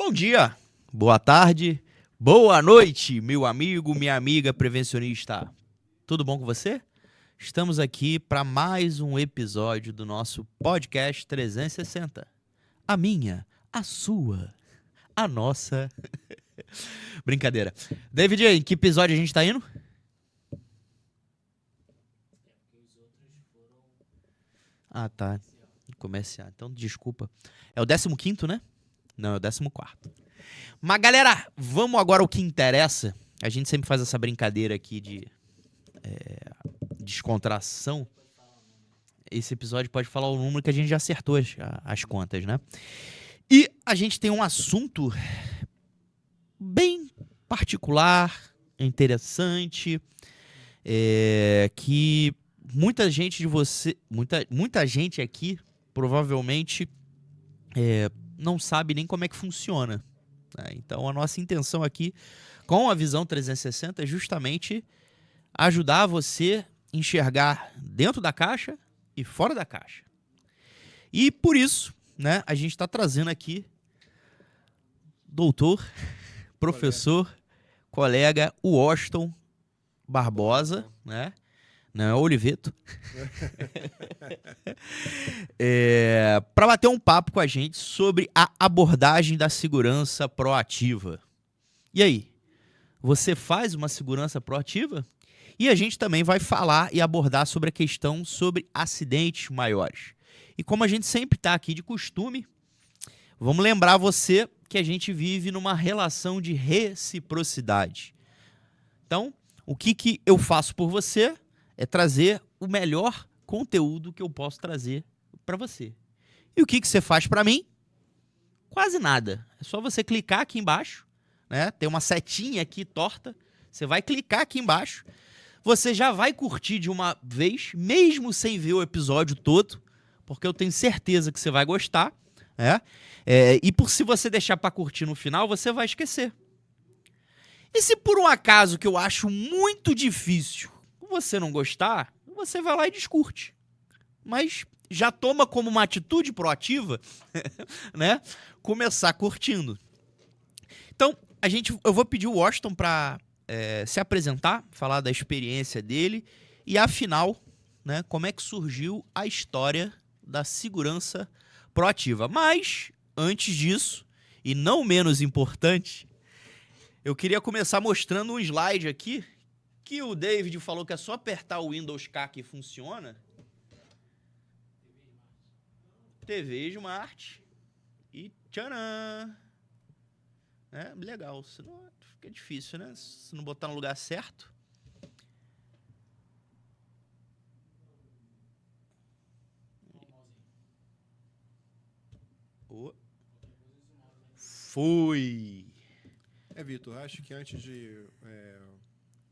Bom dia, boa tarde, boa noite, meu amigo, minha amiga prevencionista. Tudo bom com você? Estamos aqui para mais um episódio do nosso podcast 360. A minha, a sua, a nossa. Brincadeira. David, em que episódio a gente tá indo? Ah, tá. Comercial. Então, desculpa. É o 15º, né? Não, é o 14º. Mas, galera, vamos agora ao que interessa. A gente sempre faz essa brincadeira aqui de descontração. Esse episódio pode falar o número que a gente já acertou as contas, né? E a gente tem um assunto bem particular, interessante, que muita gente muita gente aqui provavelmente não sabe nem como é que funciona, né? Então a nossa intenção aqui com a visão 360 é justamente ajudar você a enxergar dentro da caixa e fora da caixa. E por isso, né, a gente está trazendo aqui doutor, professor, colega Washington Barbosa, né? Não é Oliveto. Para bater um papo com a gente sobre a abordagem da segurança proativa. E aí, você faz uma segurança proativa? E a gente também vai falar e abordar sobre a questão sobre acidentes maiores. E como a gente sempre está aqui de costume, vamos lembrar você que a gente vive numa relação de reciprocidade. Então, o que eu faço por você é trazer o melhor conteúdo que eu posso trazer para você. E o que você faz para mim? Quase nada. É só você clicar aqui embaixo, né? Tem uma setinha aqui torta. Você vai clicar aqui embaixo. Você já vai curtir de uma vez, mesmo sem ver o episódio todo, porque eu tenho certeza que você vai gostar, né? E se você deixar para curtir no final, você vai esquecer. E se por um acaso, que eu acho muito difícil, você não gostar, você vai lá e descurte. Mas já toma como uma atitude proativa, né? Começar curtindo. Então, eu vou pedir o Washington para se apresentar, falar da experiência dele e, afinal, né, como é que surgiu a história da segurança proativa. Mas, antes disso, e não menos importante, eu queria começar mostrando um slide aqui que o David falou que é só apertar o Windows K que funciona. TV Smart e tcharam! Legal, senão fica difícil, né? Se não botar no lugar certo. Foi! Vitor, acho que antes de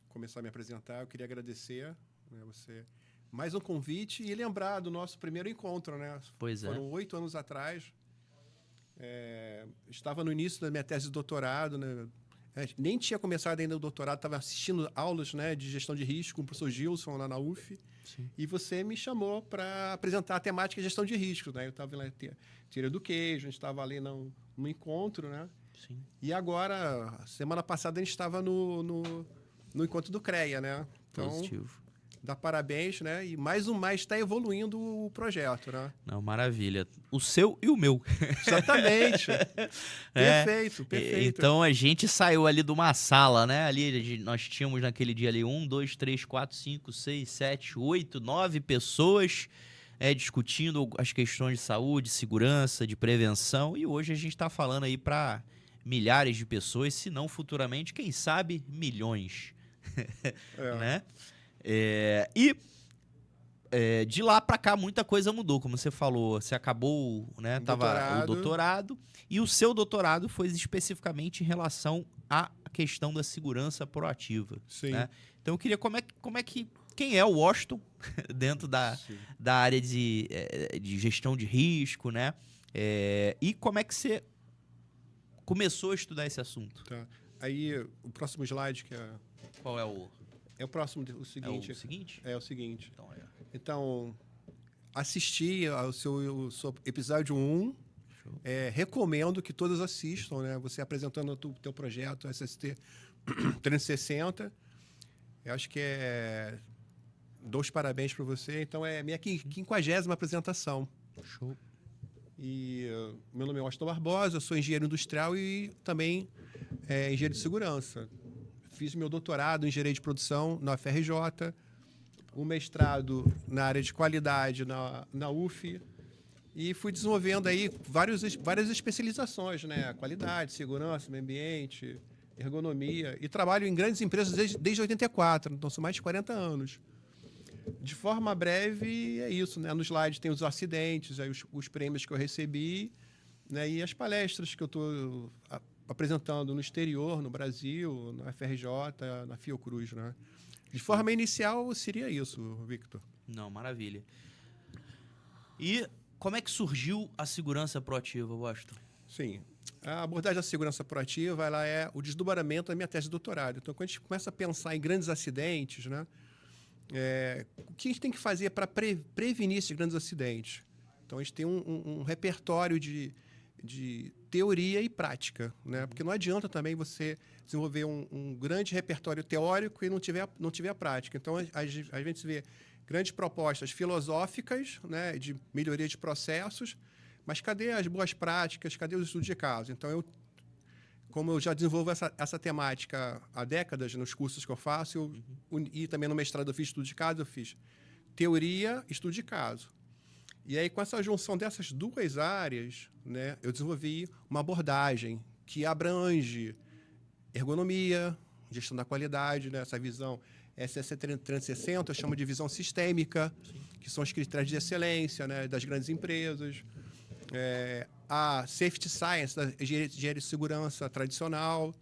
começar a me apresentar, eu queria agradecer, né, você mais um convite e lembrar do nosso primeiro encontro, né? Pois é. Foram 8 anos atrás. Estava no início da minha tese de doutorado, né? Nem tinha começado ainda o doutorado, estava assistindo aulas, né, de gestão de risco com o professor Gilson lá na UF. Sim. E você me chamou para apresentar a temática de gestão de risco, né? Eu estava lá na Teoria do Queijo, a gente estava ali no encontro, né? Sim. E agora, semana passada, a gente estava no encontro do CREA, né? Então, positivo. Dá parabéns, né? E mais está evoluindo o projeto, né? Não, maravilha. O seu e o meu. Exatamente. Perfeito. Então a gente saiu ali de uma sala, né? Ali nós tínhamos naquele dia ali 1, 2, 3, 4, 5, 6, 7, 8, 9 pessoas discutindo as questões de saúde, segurança, de prevenção. E hoje a gente está falando aí para milhares de pessoas, se não futuramente, quem sabe, milhões. Né? De lá para cá muita coisa mudou, como você falou. Você acabou, né? Tava o doutorado e o seu doutorado foi especificamente em relação à questão da segurança proativa. Sim. Né? Então eu queria quem é o Washington dentro da área de gestão de risco, né? E como é que você começou a estudar esse assunto? Tá. Aí o próximo slide que é... Qual é o... É o próximo, o seguinte. É o seguinte? É o seguinte. Então assisti ao seu episódio 1, Recomendo que todos assistam, né? Você apresentando o teu projeto SST 360. Eu acho que dou os parabéns para você. Então, é minha 50ª apresentação. Show. E meu nome é Washington Barbosa, eu sou engenheiro industrial e também engenheiro de segurança. Fiz meu doutorado em engenharia de produção na UFRJ, o mestrado na área de qualidade na UF, e fui desenvolvendo aí várias especializações, né? Qualidade, segurança, meio ambiente, ergonomia. E trabalho em grandes empresas desde 84, então são mais de 40 anos. De forma breve, é isso, né? No slide tem os acidentes, aí os prêmios que eu recebi, né? E as palestras que eu estou apresentando no exterior, no Brasil, na FRJ, na Fiocruz, né? De forma inicial, seria isso, Victor. Não, maravilha. E como é que surgiu a segurança proativa, Washington? Sim. A abordagem da segurança proativa, ela é o desdobramento da minha tese de doutorado. Então, quando a gente começa a pensar em grandes acidentes, né? O que a gente tem que fazer para prevenir esses grandes acidentes? Então, a gente tem um repertório de teoria e prática, né? Porque não adianta também você desenvolver um grande repertório teórico e não tiver a prática. Então, a gente vê grandes propostas filosóficas, né, de melhoria de processos, mas cadê as boas práticas? Cadê os estudos de caso? Então, como eu já desenvolvo essa temática há décadas nos cursos que eu faço, e também no mestrado eu fiz estudo de caso, eu fiz teoria, estudo de caso. E aí, com essa junção dessas duas áreas, né, eu desenvolvi uma abordagem que abrange ergonomia, gestão da qualidade, né, essa visão SST 360, eu chamo de visão sistêmica, que são os critérios de excelência, né, das grandes empresas. A safety science, da engenharia de segurança tradicional,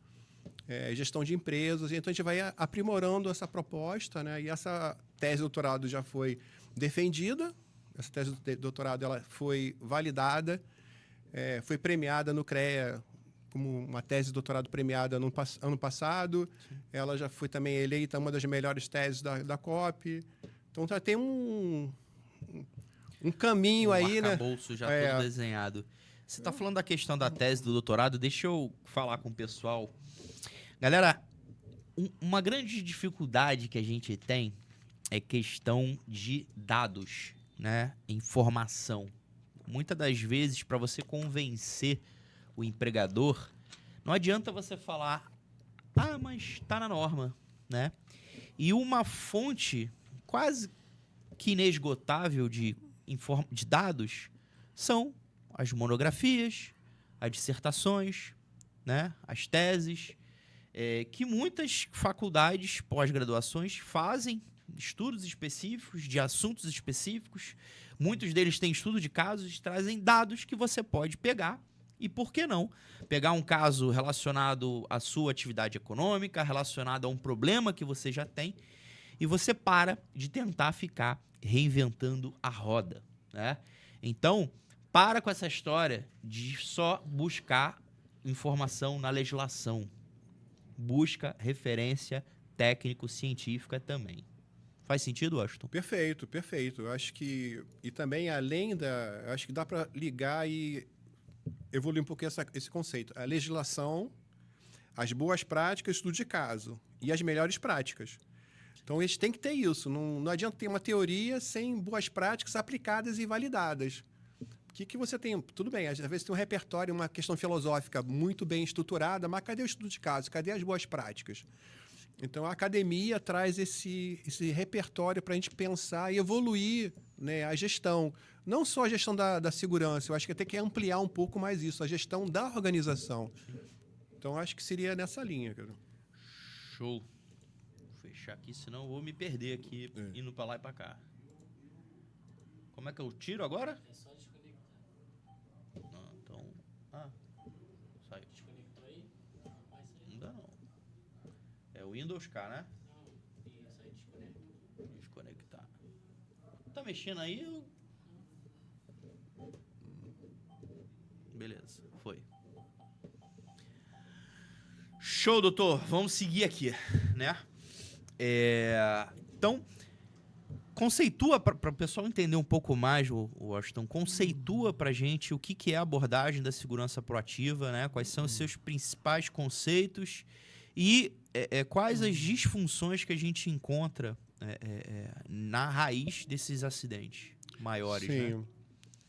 gestão de empresas. Então, a gente vai aprimorando essa proposta, né, e essa tese de doutorado já foi defendida. Essa tese de doutorado ela foi validada, foi premiada no CREA como uma tese de doutorado premiada no ano passado. Sim. Ela já foi também eleita uma das melhores teses da COP. Então, já tem um caminho aí, né? Arcabouço já todo desenhado. Você está falando da questão da tese do doutorado, deixa eu falar com o pessoal. Galera, uma grande dificuldade que a gente tem é questão de dados, né? Informação. Muitas das vezes, para você convencer o empregador, não adianta você falar, mas está na norma, né? E uma fonte quase que inesgotável de dados são as monografias, as dissertações, né? As teses, que muitas faculdades, pós-graduações fazem estudos específicos, de assuntos específicos. Muitos deles têm estudo de casos, trazem dados que você pode pegar. E por que não? Pegar um caso relacionado à sua atividade econômica, relacionado a um problema que você já tem, e você para de tentar ficar reinventando a roda, né? Então, para com essa história de só buscar informação na legislação. Busca referência técnico-científica também. Faz sentido, Washington? Perfeito, perfeito. Eu acho que... E também, eu acho que dá para ligar e evoluir um pouco esse conceito. A legislação, as boas práticas, estudo de caso. E as melhores práticas. Então, eles têm que ter isso. Não adianta ter uma teoria sem boas práticas aplicadas e validadas. O que você tem? Tudo bem, às vezes tem um repertório, uma questão filosófica muito bem estruturada, mas cadê o estudo de caso? Cadê as boas práticas? Então, a academia traz esse repertório para a gente pensar e evoluir, né, a gestão. Não só a gestão da segurança, eu acho que tem que ampliar um pouco mais isso, a gestão da organização. Então, acho que seria nessa linha, cara. Show. Vou fechar aqui, senão eu vou me perder aqui, indo para lá e para cá. Como é que eu tiro agora? É só desconectar. Então... saiu. Desconectou aí? Não, vai sair. Não dá, não. É o Windows K, né? Não, isso aí desconecta. Desconectar. Tá mexendo aí? Beleza, foi. Show, doutor. Vamos seguir aqui, né? Então, conceitua, para o pessoal entender um pouco mais, o Washington, conceitua para a gente o que é a abordagem da segurança proativa, né? Quais são os seus principais conceitos e quais as disfunções que a gente encontra na raiz desses acidentes maiores, Sim. né?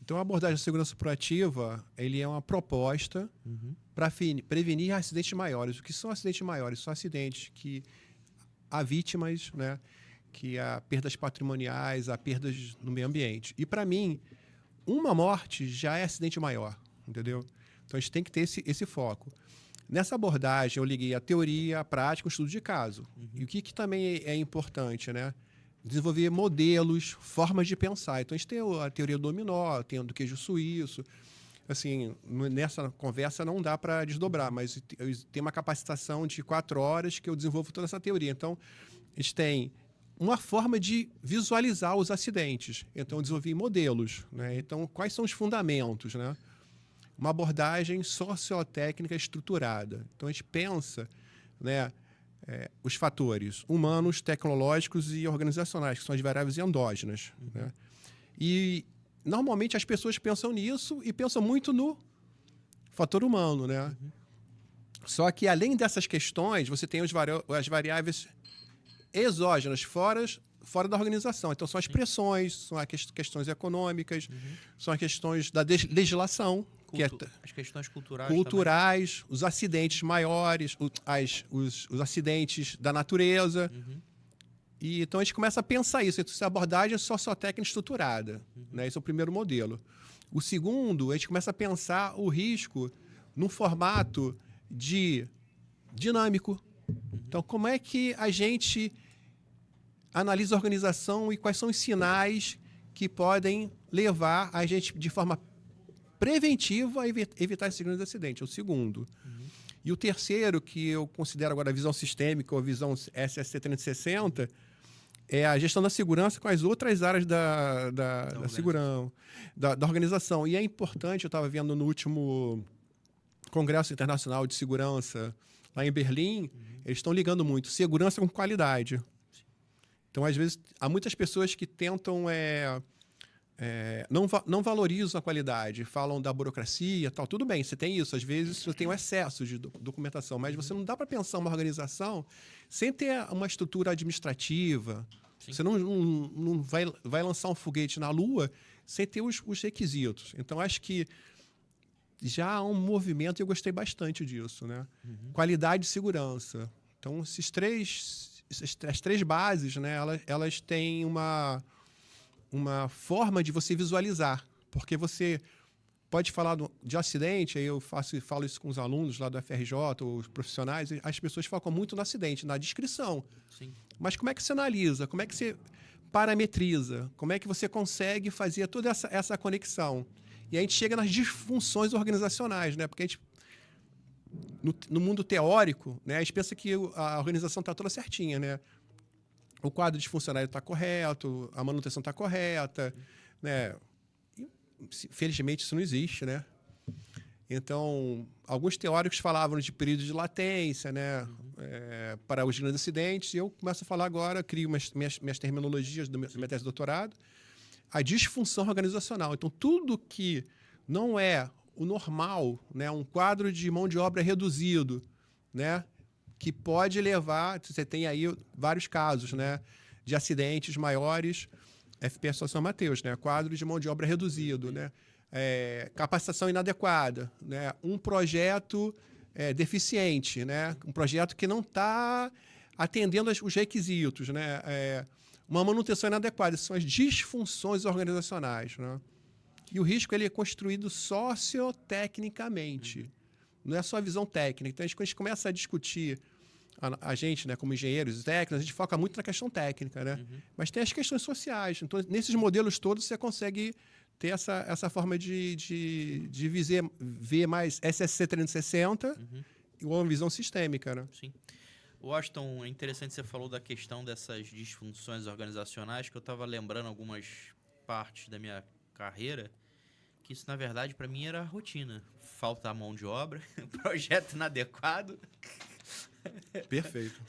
Então, a abordagem de segurança proativa, ele é uma proposta para prevenir acidentes maiores. O que são acidentes maiores? São acidentes que há vítimas, né? Que há perdas patrimoniais, há perdas no meio ambiente. E, para mim, uma morte já é acidente maior, entendeu? Então, a gente tem que ter esse foco. Nessa abordagem, eu liguei a teoria, a prática, o estudo de caso. E o que também é importante, né? Desenvolver modelos, formas de pensar. Então, a gente tem a teoria do dominó, tem a do queijo suíço. Assim, nessa conversa não dá para desdobrar, mas eu tenho uma capacitação de 4 horas que eu desenvolvo toda essa teoria. Então, a gente tem uma forma de visualizar os acidentes. Então, eu desenvolvi modelos, né? Então, quais são os fundamentos, né? Uma abordagem sociotécnica estruturada. Então, a gente pensa, né, os fatores humanos, tecnológicos e organizacionais, que são as variáveis endógenas. Né? E, normalmente, as pessoas pensam nisso e pensam muito no fator humano. Né? Só que, além dessas questões, você tem as variáveis exógenas, fora da organização. Então, são as pressões, são as questões econômicas, são as questões da legislação, As questões culturais culturais, os acidentes maiores, os acidentes da natureza. E, então, a gente começa a pensar isso. Essa abordagem sociotécnica estruturada. Né? Esse é o primeiro modelo. O segundo, a gente começa a pensar o risco num formato dinâmico. Então, como é que a gente analisa a organização e quais são os sinais que podem levar a gente, de forma preventiva, a evitar esses grandes acidentes? É o segundo. E o terceiro, que eu considero agora a visão sistêmica, ou a visão SSC 360, é a gestão da segurança com as outras áreas da segurança, da organização. E é importante, eu estava vendo no último Congresso Internacional de Segurança, lá em Berlim, eles estão ligando muito segurança com qualidade. Então, às vezes, há muitas pessoas que tentam não valorizam a qualidade, falam da burocracia, tal. Tudo bem, você tem isso. Às vezes, você tem um excesso de documentação, mas você não dá para pensar uma organização sem ter uma estrutura administrativa. Sim. Você não vai lançar um foguete na Lua sem ter os requisitos. Então, acho que já há um movimento e eu gostei bastante disso. Né? Qualidade e segurança. Então, as três bases, né, elas têm uma forma de você visualizar, porque você pode falar de acidente, aí eu falo isso com os alunos lá do FRJ, ou os profissionais, as pessoas focam muito no acidente, na descrição. Sim. Mas como é que você analisa? Como é que você parametriza? Como é que você consegue fazer toda essa conexão? E a gente chega nas disfunções organizacionais, né? Porque a gente, no mundo teórico, né, a gente pensa que a organização está toda certinha, né? O quadro de funcionário está correto, a manutenção está correta, né? Felizmente isso não existe, né? Então, alguns teóricos falavam de período de latência, né? Para os grandes acidentes, e eu começo a falar agora, crio minhas terminologias da minha tese de doutorado, a disfunção organizacional. Então, tudo que não é o normal, né? Um quadro de mão de obra reduzido, né? Que pode levar, você tem aí vários casos, né, de acidentes maiores, FPS São Mateus, né, quadro de mão de obra reduzido, né, capacitação inadequada, né, um projeto deficiente, né, um projeto que não está atendendo os requisitos, né, uma manutenção inadequada, são as disfunções organizacionais, né, e o risco ele é construído sociotecnicamente. Não é só a visão técnica. Então, quando a gente começa a discutir, a gente, né, como engenheiros técnicos, a gente foca muito na questão técnica, né? Mas tem as questões sociais. Então, nesses modelos todos, você consegue ter essa forma de ver mais SSC 360 e uma visão sistêmica, né? Sim. Washington, é interessante que você falou da questão dessas disfunções organizacionais, que eu estava lembrando algumas partes da minha carreira, que isso, na verdade, para mim era rotina. Falta mão de obra, projeto inadequado. Perfeito.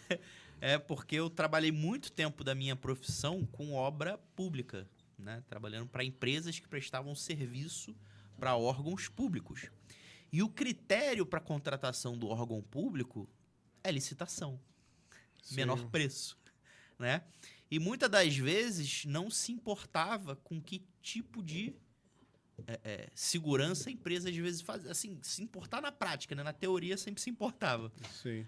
É porque eu trabalhei muito tempo da minha profissão com obra pública, né? Trabalhando para empresas que prestavam serviço para órgãos públicos. E o critério para contratação do órgão público é licitação, menor Sim. preço, né? E muitas das vezes não se importava com que tipo de segurança a empresa às vezes faz, assim, se importar na prática, né? Na teoria sempre se importava. Sim.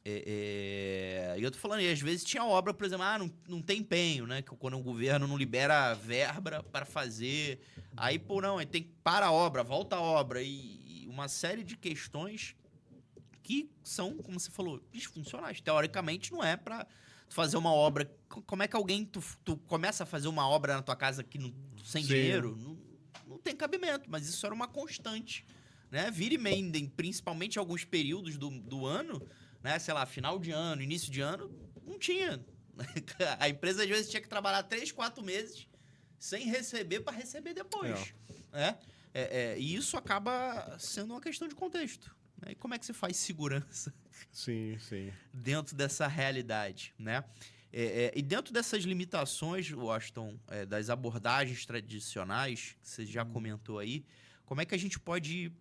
E eu tô falando, e às vezes tinha obra, por exemplo, não tem empenho, né? Que quando o governo não libera verba para fazer, aí, pô, não, aí tem que parar a obra, volta a obra, e uma série de questões que são, como você falou, disfuncionais. Teoricamente não é para fazer uma obra. Como é que alguém, tu começa a fazer uma obra na tua casa que sem Sim. dinheiro? Não tem cabimento, mas isso era uma constante, né? Vira e meia, principalmente em alguns períodos do ano, né? Sei lá, final de ano, início de ano, não tinha. A empresa às vezes tinha que trabalhar 3, 4 meses sem receber para receber depois. Né? E isso acaba sendo uma questão de contexto. Né? E como é que você faz segurança Sim, sim. dentro dessa realidade, né? E dentro dessas limitações, Washington, das abordagens tradicionais, que você já comentou aí, como é que a gente pode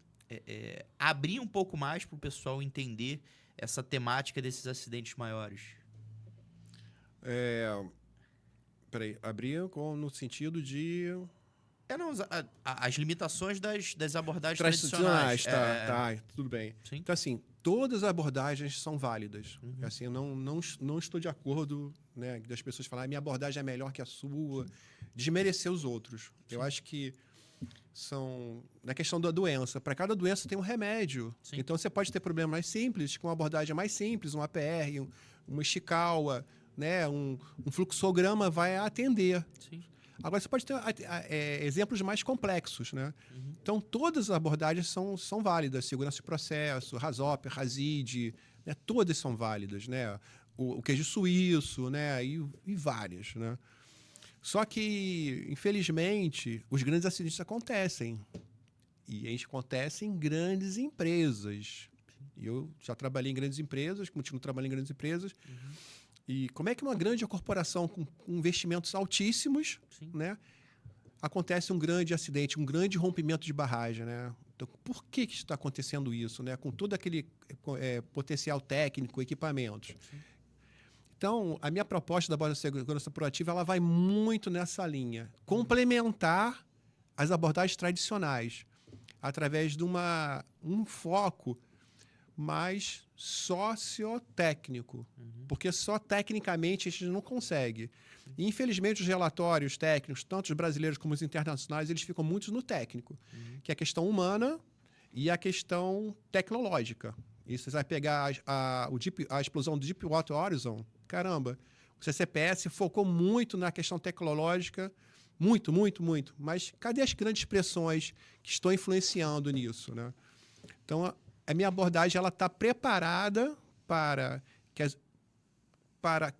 abrir um pouco mais para o pessoal entender essa temática desses acidentes maiores? Peraí, abrir no sentido de... As limitações das abordagens tradicionais, tradicionais. tá, tudo bem. Sim. Então, assim, todas as abordagens são válidas. Assim, eu não estou de acordo, né, das pessoas falarem minha abordagem é melhor que a sua, desmerecer os outros. Sim. Eu acho que são... Na questão da doença, para cada doença tem um remédio. Sim. Então, você pode ter problemas mais simples, com uma abordagem mais simples, um APR, uma Ishikawa, né, um fluxograma vai atender. Sim. Agora, você pode ter exemplos mais complexos, né? Então, todas as abordagens são válidas. Segurança de processo, RASOP, RASID, né? Todas são válidas, né? O queijo suíço, né? E várias, né? Só que, infelizmente, os grandes acidentes acontecem. E eles acontecem em grandes empresas. E eu já trabalhei em grandes empresas, continuo trabalhando em grandes empresas. E como é que uma grande corporação com investimentos altíssimos, né, acontece um grande acidente, um grande rompimento de barragem, né? Então, por que está acontecendo isso, né? Com todo aquele potencial técnico, equipamentos. Então, a minha proposta da abordagem de segurança proativa, ela vai muito nessa linha. Complementar as abordagens tradicionais através de um foco mais sociotécnico, porque só tecnicamente a gente não consegue. E, infelizmente, os relatórios técnicos, tanto os brasileiros como os internacionais, eles ficam muito no técnico, que é a questão humana e a questão tecnológica. E você vai pegar a explosão do Deepwater Horizon, caramba, o CCPS focou muito na questão tecnológica, muito, muito, muito. Mas cadê as grandes pressões que estão influenciando nisso, né? Então, a minha abordagem ela está preparada para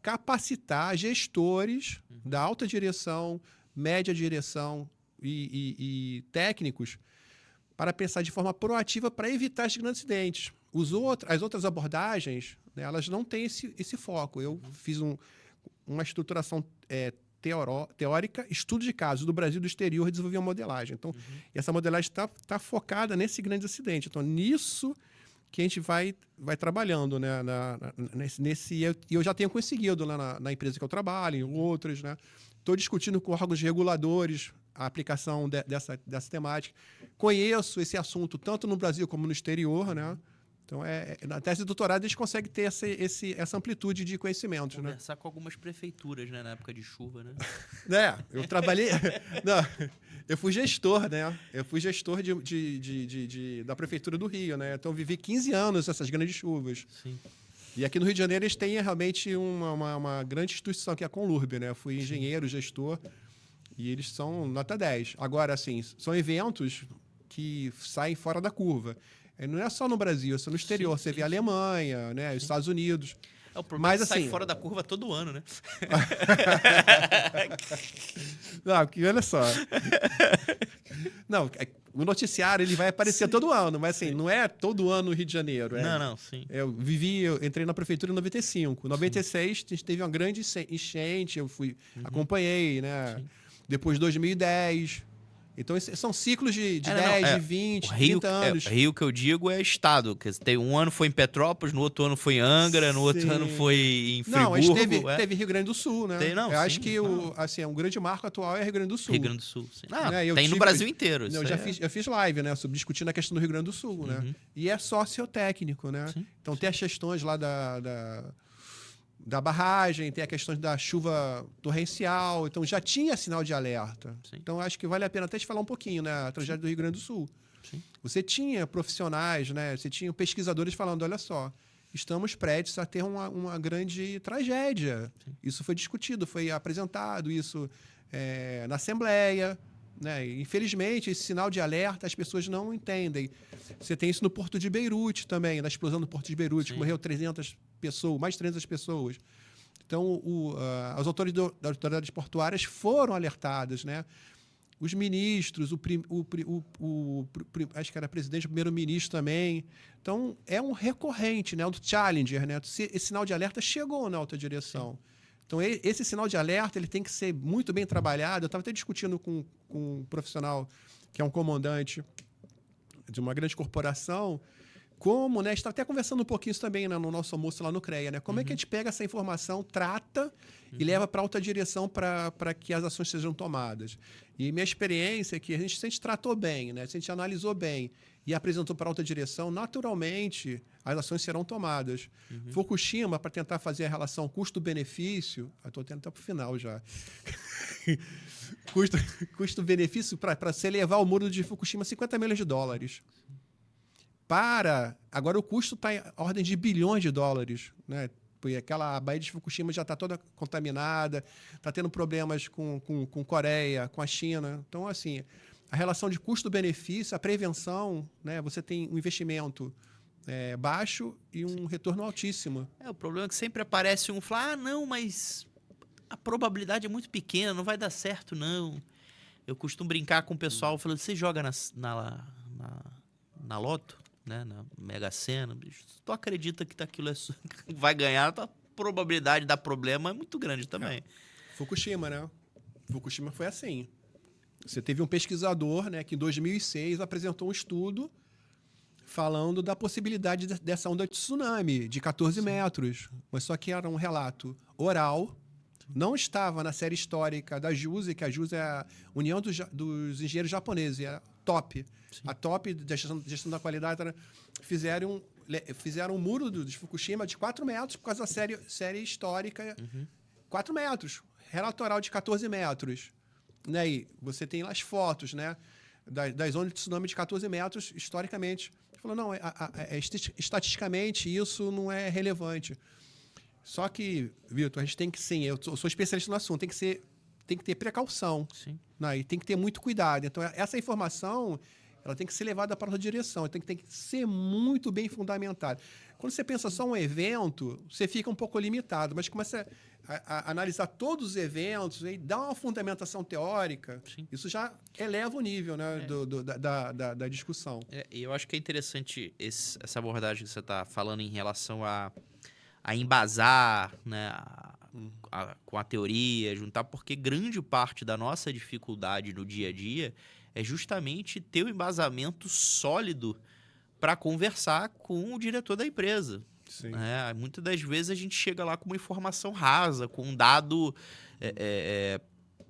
capacitar gestores da alta direção, média direção e técnicos para pensar de forma proativa para evitar esses grandes acidentes. As outras abordagens, né, elas não têm esse foco. Eu fiz uma estruturação teórica, estudo de casos do Brasil e do exterior, e desenvolvi uma modelagem. Então, essa modelagem está focada nesse grande acidente. Então, nisso que a gente vai trabalhando, né, e eu já tenho conseguido lá na empresa que eu trabalho, em outras, né? Estou discutindo com órgãos reguladores a aplicação dessa temática. Conheço esse assunto tanto no Brasil como no exterior, né? Então, na tese de doutorado, a gente consegue ter essa amplitude de conhecimentos. Conversar com algumas prefeituras, né? Na época de chuva, né? Eu trabalhei... Não, eu fui gestor, né? Eu fui gestor da Prefeitura do Rio, né? Então, eu vivi 15 anos essas grandes chuvas. Sim. E aqui no Rio de Janeiro, eles têm realmente uma grande instituição, que é a Conlurb, né? Eu fui engenheiro, gestor, e eles são nota 10. Agora, assim, são eventos que saem fora da curva. Não é só no Brasil, é no exterior. Você vê a Alemanha, né, os Estados Unidos. O problema é que sai fora da curva todo ano, né? Não, porque olha só. Não, o noticiário ele vai aparecer todo ano, mas assim, não é todo ano no Rio de Janeiro. Não, sim. Eu entrei na prefeitura em 95. Em 96, a gente teve uma grande enchente, eu acompanhei, né? Sim. Depois 2010. Então, são ciclos de 10, de 20, o Rio, 30 anos. Rio que eu digo é estado. Quer dizer, tem um ano foi em Petrópolis, no outro ano foi em Angra, no outro Sim. ano foi em Friburgo. Não, a gente teve Rio Grande do Sul, né? Eu acho que um grande marco atual é Rio Grande do Sul. Rio Grande do Sul, sim. Tem no Brasil inteiro. Eu fiz live, né? Discutindo a questão do Rio Grande do Sul, né? E é sociotécnico, né? Sim. Então tem as questões lá da barragem, tem a questão da chuva torrencial, então já tinha sinal de alerta. Sim. Então acho que vale a pena até te falar um pouquinho, né? A tragédia do Rio Grande do Sul. Sim. Você tinha profissionais, né? Você tinha pesquisadores falando, olha só, estamos prestes a ter uma grande tragédia. Sim. Isso foi discutido, foi apresentado isso na Assembleia, né? E, infelizmente, esse sinal de alerta as pessoas não entendem. Você tem isso no Porto de Beirute também, na explosão do Porto de Beirute, Sim. que morreu 300 pessoas, mais de 300 pessoas. Então, as autoridades portuárias foram alertadas, né? Os ministros, acho que era presidente, o primeiro-ministro também. Então, é um recorrente, né? O Challenger, né? Esse sinal de alerta chegou na alta direção. Então, esse sinal de alerta ele tem que ser muito bem trabalhado. Eu estava até discutindo com um profissional que é um comandante de uma grande corporação, como, né? A gente está até conversando um pouquinho isso também, né, no nosso almoço lá no CREA, né? Como é que a gente pega essa informação, trata e leva para alta direção para que as ações sejam tomadas. E minha experiência é que se a gente tratou bem, né? Se a gente analisou bem e apresentou para alta direção, naturalmente as ações serão tomadas. Fukushima, para tentar fazer a relação custo-benefício, estou tendo até para o final já. Custo-benefício para se elevar o muro de Fukushima, $50 milhões. Agora o custo está em ordem de bilhões de dólares, né? Porque aquela Baía de Fukushima já está toda contaminada, está tendo problemas com Coreia, com a China. Então, assim, a relação de custo-benefício, a prevenção, né? Você tem um investimento baixo e um retorno altíssimo. O problema é que sempre aparece um falar, não, mas a probabilidade é muito pequena, não vai dar certo, não. Eu costumo brincar com o pessoal falando, você joga na loto? Né, na Mega Sena, bicho, se tu acredita que aquilo vai ganhar, a probabilidade da problema é muito grande também. Fukushima, né? Fukushima foi assim. Você teve um pesquisador, né, que em 2006 apresentou um estudo falando da possibilidade dessa onda de tsunami de 14 metros, mas só que era um relato oral, não estava na série histórica da JUSE, que a JUSE é a União dos Engenheiros Japoneses, é a TOP. Sim. A TOP, da gestão da qualidade, fizeram um muro de Fukushima de 4 metros por causa da série histórica. 4 metros. Relato oral de 14 metros. Né? E você tem lá as fotos, né? Das ondas de tsunami de 14 metros, historicamente. Ele falou, não, estatisticamente isso não é relevante. Só que, Vitor, a gente tem que, sim, eu sou especialista no assunto, tem que ter precaução. Sim. Né? E tem que ter muito cuidado. Então, essa informação ela tem que ser levada para a direção, tem que ser muito bem fundamentada. Quando você pensa só um evento, você fica um pouco limitado, mas começa a analisar todos os eventos e dar uma fundamentação teórica, sim, isso já eleva o nível, né, da discussão. E eu acho que é interessante essa abordagem que você está falando em relação a embasar, né, com a teoria, juntar, porque grande parte da nossa dificuldade no dia a dia é justamente ter um embasamento sólido para conversar com o diretor da empresa. Sim. Muitas das vezes a gente chega lá com uma informação rasa, com um dado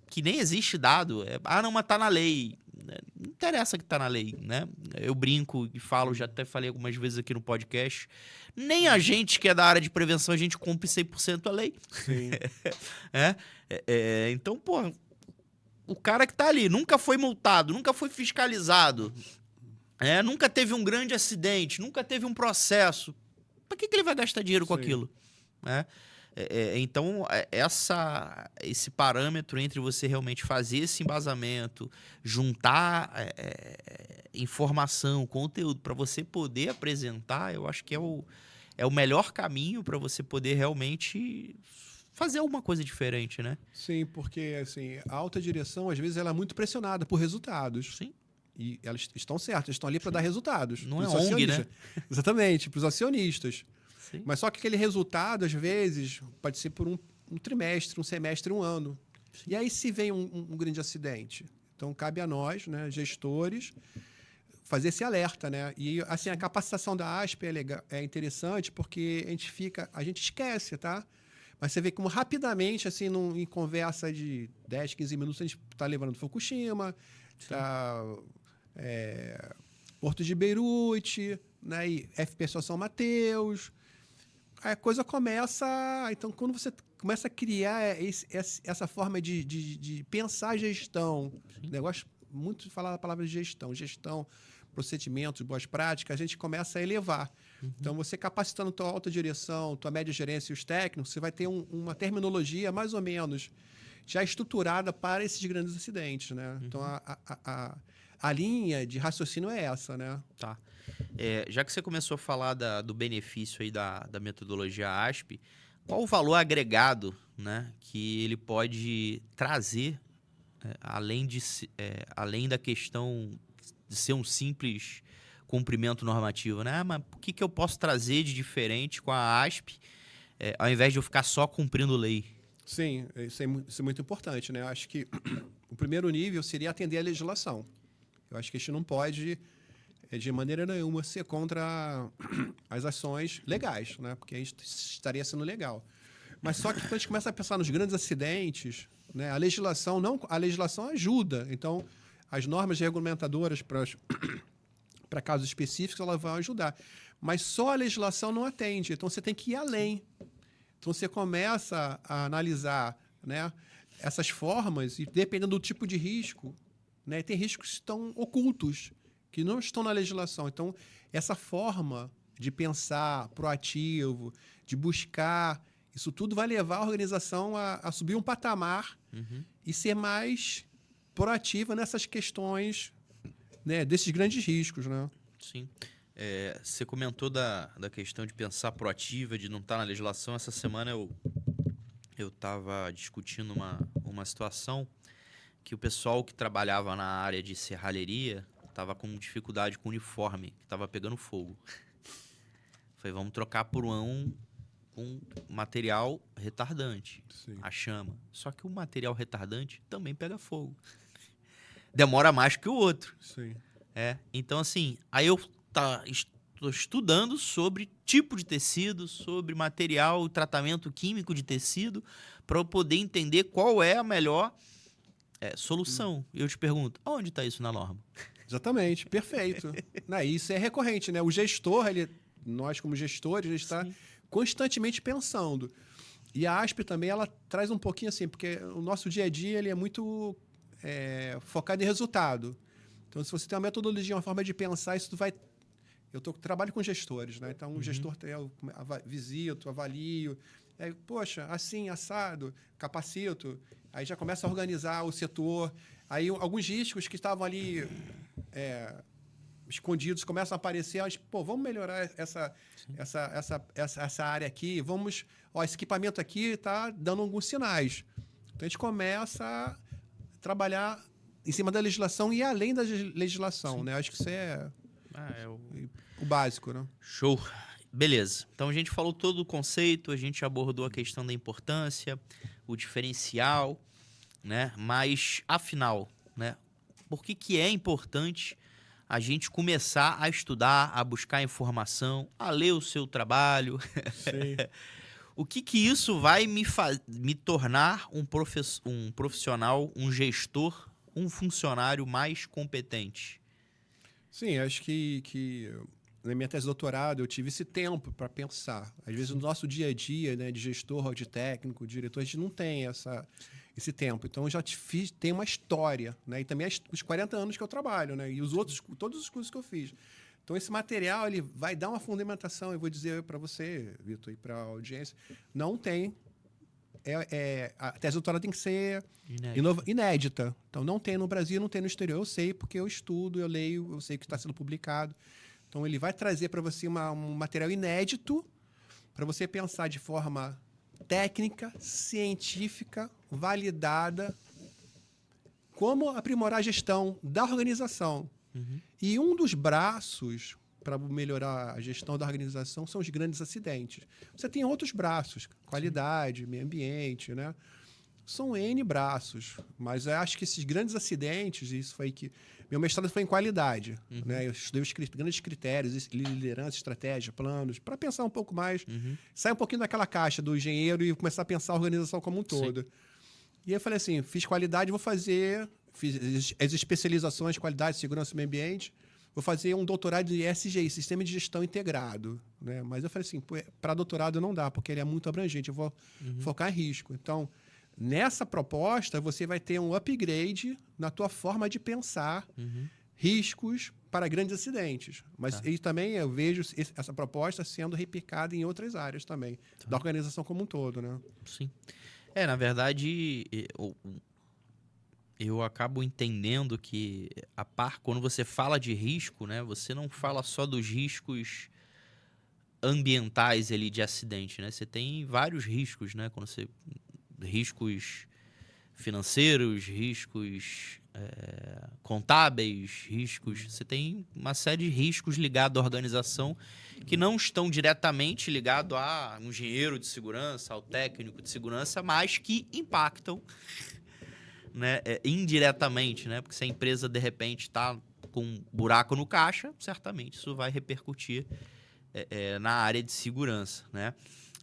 que nem existe dado. Não, mas tá na lei. Não interessa que tá na lei, né? Eu brinco e falo, já até falei algumas vezes aqui no podcast, nem a gente que é da área de prevenção, a gente cumpre 100% a lei. Sim. Então, pô, o cara que tá ali nunca foi multado, nunca foi fiscalizado, nunca teve um grande acidente, nunca teve um processo. Para que ele vai gastar dinheiro com aquilo? Então, esse parâmetro entre você realmente fazer esse embasamento, juntar informação, conteúdo para você poder apresentar, eu acho que é o melhor caminho para você poder realmente fazer alguma coisa diferente, né? Sim, porque assim, a alta direção, às vezes, ela é muito pressionada por resultados. Sim. E elas estão certas, estão ali para dar resultados. Não pros é ONG, né? acionistas. Exatamente, para os acionistas. Sim. Mas só que aquele resultado, às vezes, pode ser por um trimestre, um semestre, um ano. E aí se vem um grande acidente. Então, cabe a nós, né, gestores, fazer esse alerta, né? E, assim, a capacitação da ASP é interessante porque a gente esquece, tá? Mas você vê como rapidamente, assim, em conversa de 10, 15 minutos, a gente está levando Fukushima, Porto de Beirute, né? E FP São Mateus. A coisa começa... Então, quando você começa a criar essa forma de pensar a gestão, negócio muito de falar a palavra gestão, procedimentos, boas práticas, a gente começa a elevar. Então, você capacitando tua alta direção, tua média gerência e os técnicos, você vai ter uma terminologia mais ou menos já estruturada para esses grandes acidentes, né? Então, a linha de raciocínio é essa, né? Tá. Já que você começou a falar do benefício aí da metodologia ASP, qual o valor agregado, né, que ele pode trazer, além da questão de ser um simples cumprimento normativo, né? Mas o que eu posso trazer de diferente com a ASP, ao invés de eu ficar só cumprindo lei? Sim, isso é muito importante, né? Eu acho que o primeiro nível seria atender a legislação. Eu acho que a gente não pode, de maneira nenhuma, ser contra as ações legais, né? Porque a gente estaria sendo legal. Mas só que quando a gente começa a pensar nos grandes acidentes, né? A legislação ajuda. Então, as normas regulamentadoras para casos específicos, elas vão ajudar. Mas só a legislação não atende. Então, você tem que ir além. Então, você começa a analisar, né, essas formas e, dependendo do tipo de risco, né, tem riscos que estão ocultos, que não estão na legislação. Então, essa forma de pensar proativo, de buscar, isso tudo vai levar a organização a subir um patamar e ser mais proativa nessas questões, né, desses grandes riscos, né? Sim. Você comentou da questão de pensar proativa, de não estar na legislação. Essa semana eu estava discutindo uma situação que o pessoal que trabalhava na área de serralheria estava com dificuldade com o uniforme, que estava pegando fogo. Falei, vamos trocar por um material retardante, Sim. a chama. Só que o material retardante também pega fogo. Demora mais que o outro. Sim. Então, assim, aí eu estou estudando sobre tipo de tecido, sobre material, tratamento químico de tecido, para eu poder entender qual é a melhor solução. E eu te pergunto, onde está isso na norma? Exatamente, perfeito. Né, isso é recorrente, né? O gestor, nós como gestores, a gente está constantemente pensando. E a ASP também, ela traz um pouquinho assim, porque o nosso dia a dia ele é muito focado em resultado. Então, se você tem uma metodologia, uma forma de pensar, isso vai... trabalho com gestores, né? Então, o gestor eu visito, avalio, poxa, assim, assado, capacito, aí já começa a organizar o setor, aí alguns riscos que estavam ali escondidos começam a aparecer, vamos melhorar essa área aqui, esse equipamento aqui está dando alguns sinais. Então, a gente começa a trabalhar em cima da legislação e além da legislação, né? Acho que isso é o básico, né? Show. Beleza. Então a gente falou todo o conceito, a gente abordou a questão da importância, o diferencial, né? Mas, afinal, né? Por que é importante a gente começar a estudar, a buscar informação, a ler o seu trabalho? Sim. O que isso vai me tornar um profissional, um gestor, um funcionário mais competente? Sim, acho que na minha tese de doutorado eu tive esse tempo para pensar. Às vezes no nosso dia a dia, né, de gestor, de técnico, de diretor, a gente não tem esse tempo. Então eu já tenho uma história, né, e também os 40 anos que eu trabalho, né, e todos os cursos que eu fiz. Então esse material ele vai dar uma fundamentação. Eu vou dizer para você, Vitor, e para a audiência, não tem. A tese de doutorado tem que ser inédita. Então, não tem no Brasil, não tem no exterior. Eu sei porque eu estudo, eu leio, eu sei que está sendo publicado. Então, ele vai trazer para você um material inédito para você pensar de forma técnica, científica, validada, como aprimorar a gestão da organização. E um dos braços para melhorar a gestão da organização são os grandes acidentes. Você tem outros braços, qualidade, meio ambiente, né? São N braços, mas eu acho que esses grandes acidentes, isso foi que... Meu mestrado foi em qualidade, né? Eu estudei os grandes critérios, liderança, estratégia, planos, para pensar um pouco mais, sair um pouquinho daquela caixa do engenheiro e começar a pensar a organização como um todo. E aí eu falei assim, fiz qualidade, fiz as especializações, qualidade, segurança e meio ambiente, vou fazer um doutorado de SGI, Sistema de Gestão Integrado, né? Mas eu falei assim, para doutorado não dá, porque ele é muito abrangente, eu vou focar em risco. Então, nessa proposta, você vai ter um upgrade na tua forma de pensar riscos para grandes acidentes. Mas e também eu vejo essa proposta sendo replicada em outras áreas também, da organização como um todo, né? Sim. Na verdade, eu acabo entendendo que quando você fala de risco, né, você não fala só dos riscos ambientais ali de acidente, né? Você tem vários riscos, né? Riscos financeiros, riscos contábeis, você tem uma série de riscos ligados à organização que não estão diretamente ligados a um engenheiro de segurança, ao técnico de segurança, mas que impactam, né, indiretamente, né? Porque se a empresa de repente está com um buraco no caixa, certamente isso vai repercutir na área de segurança, né?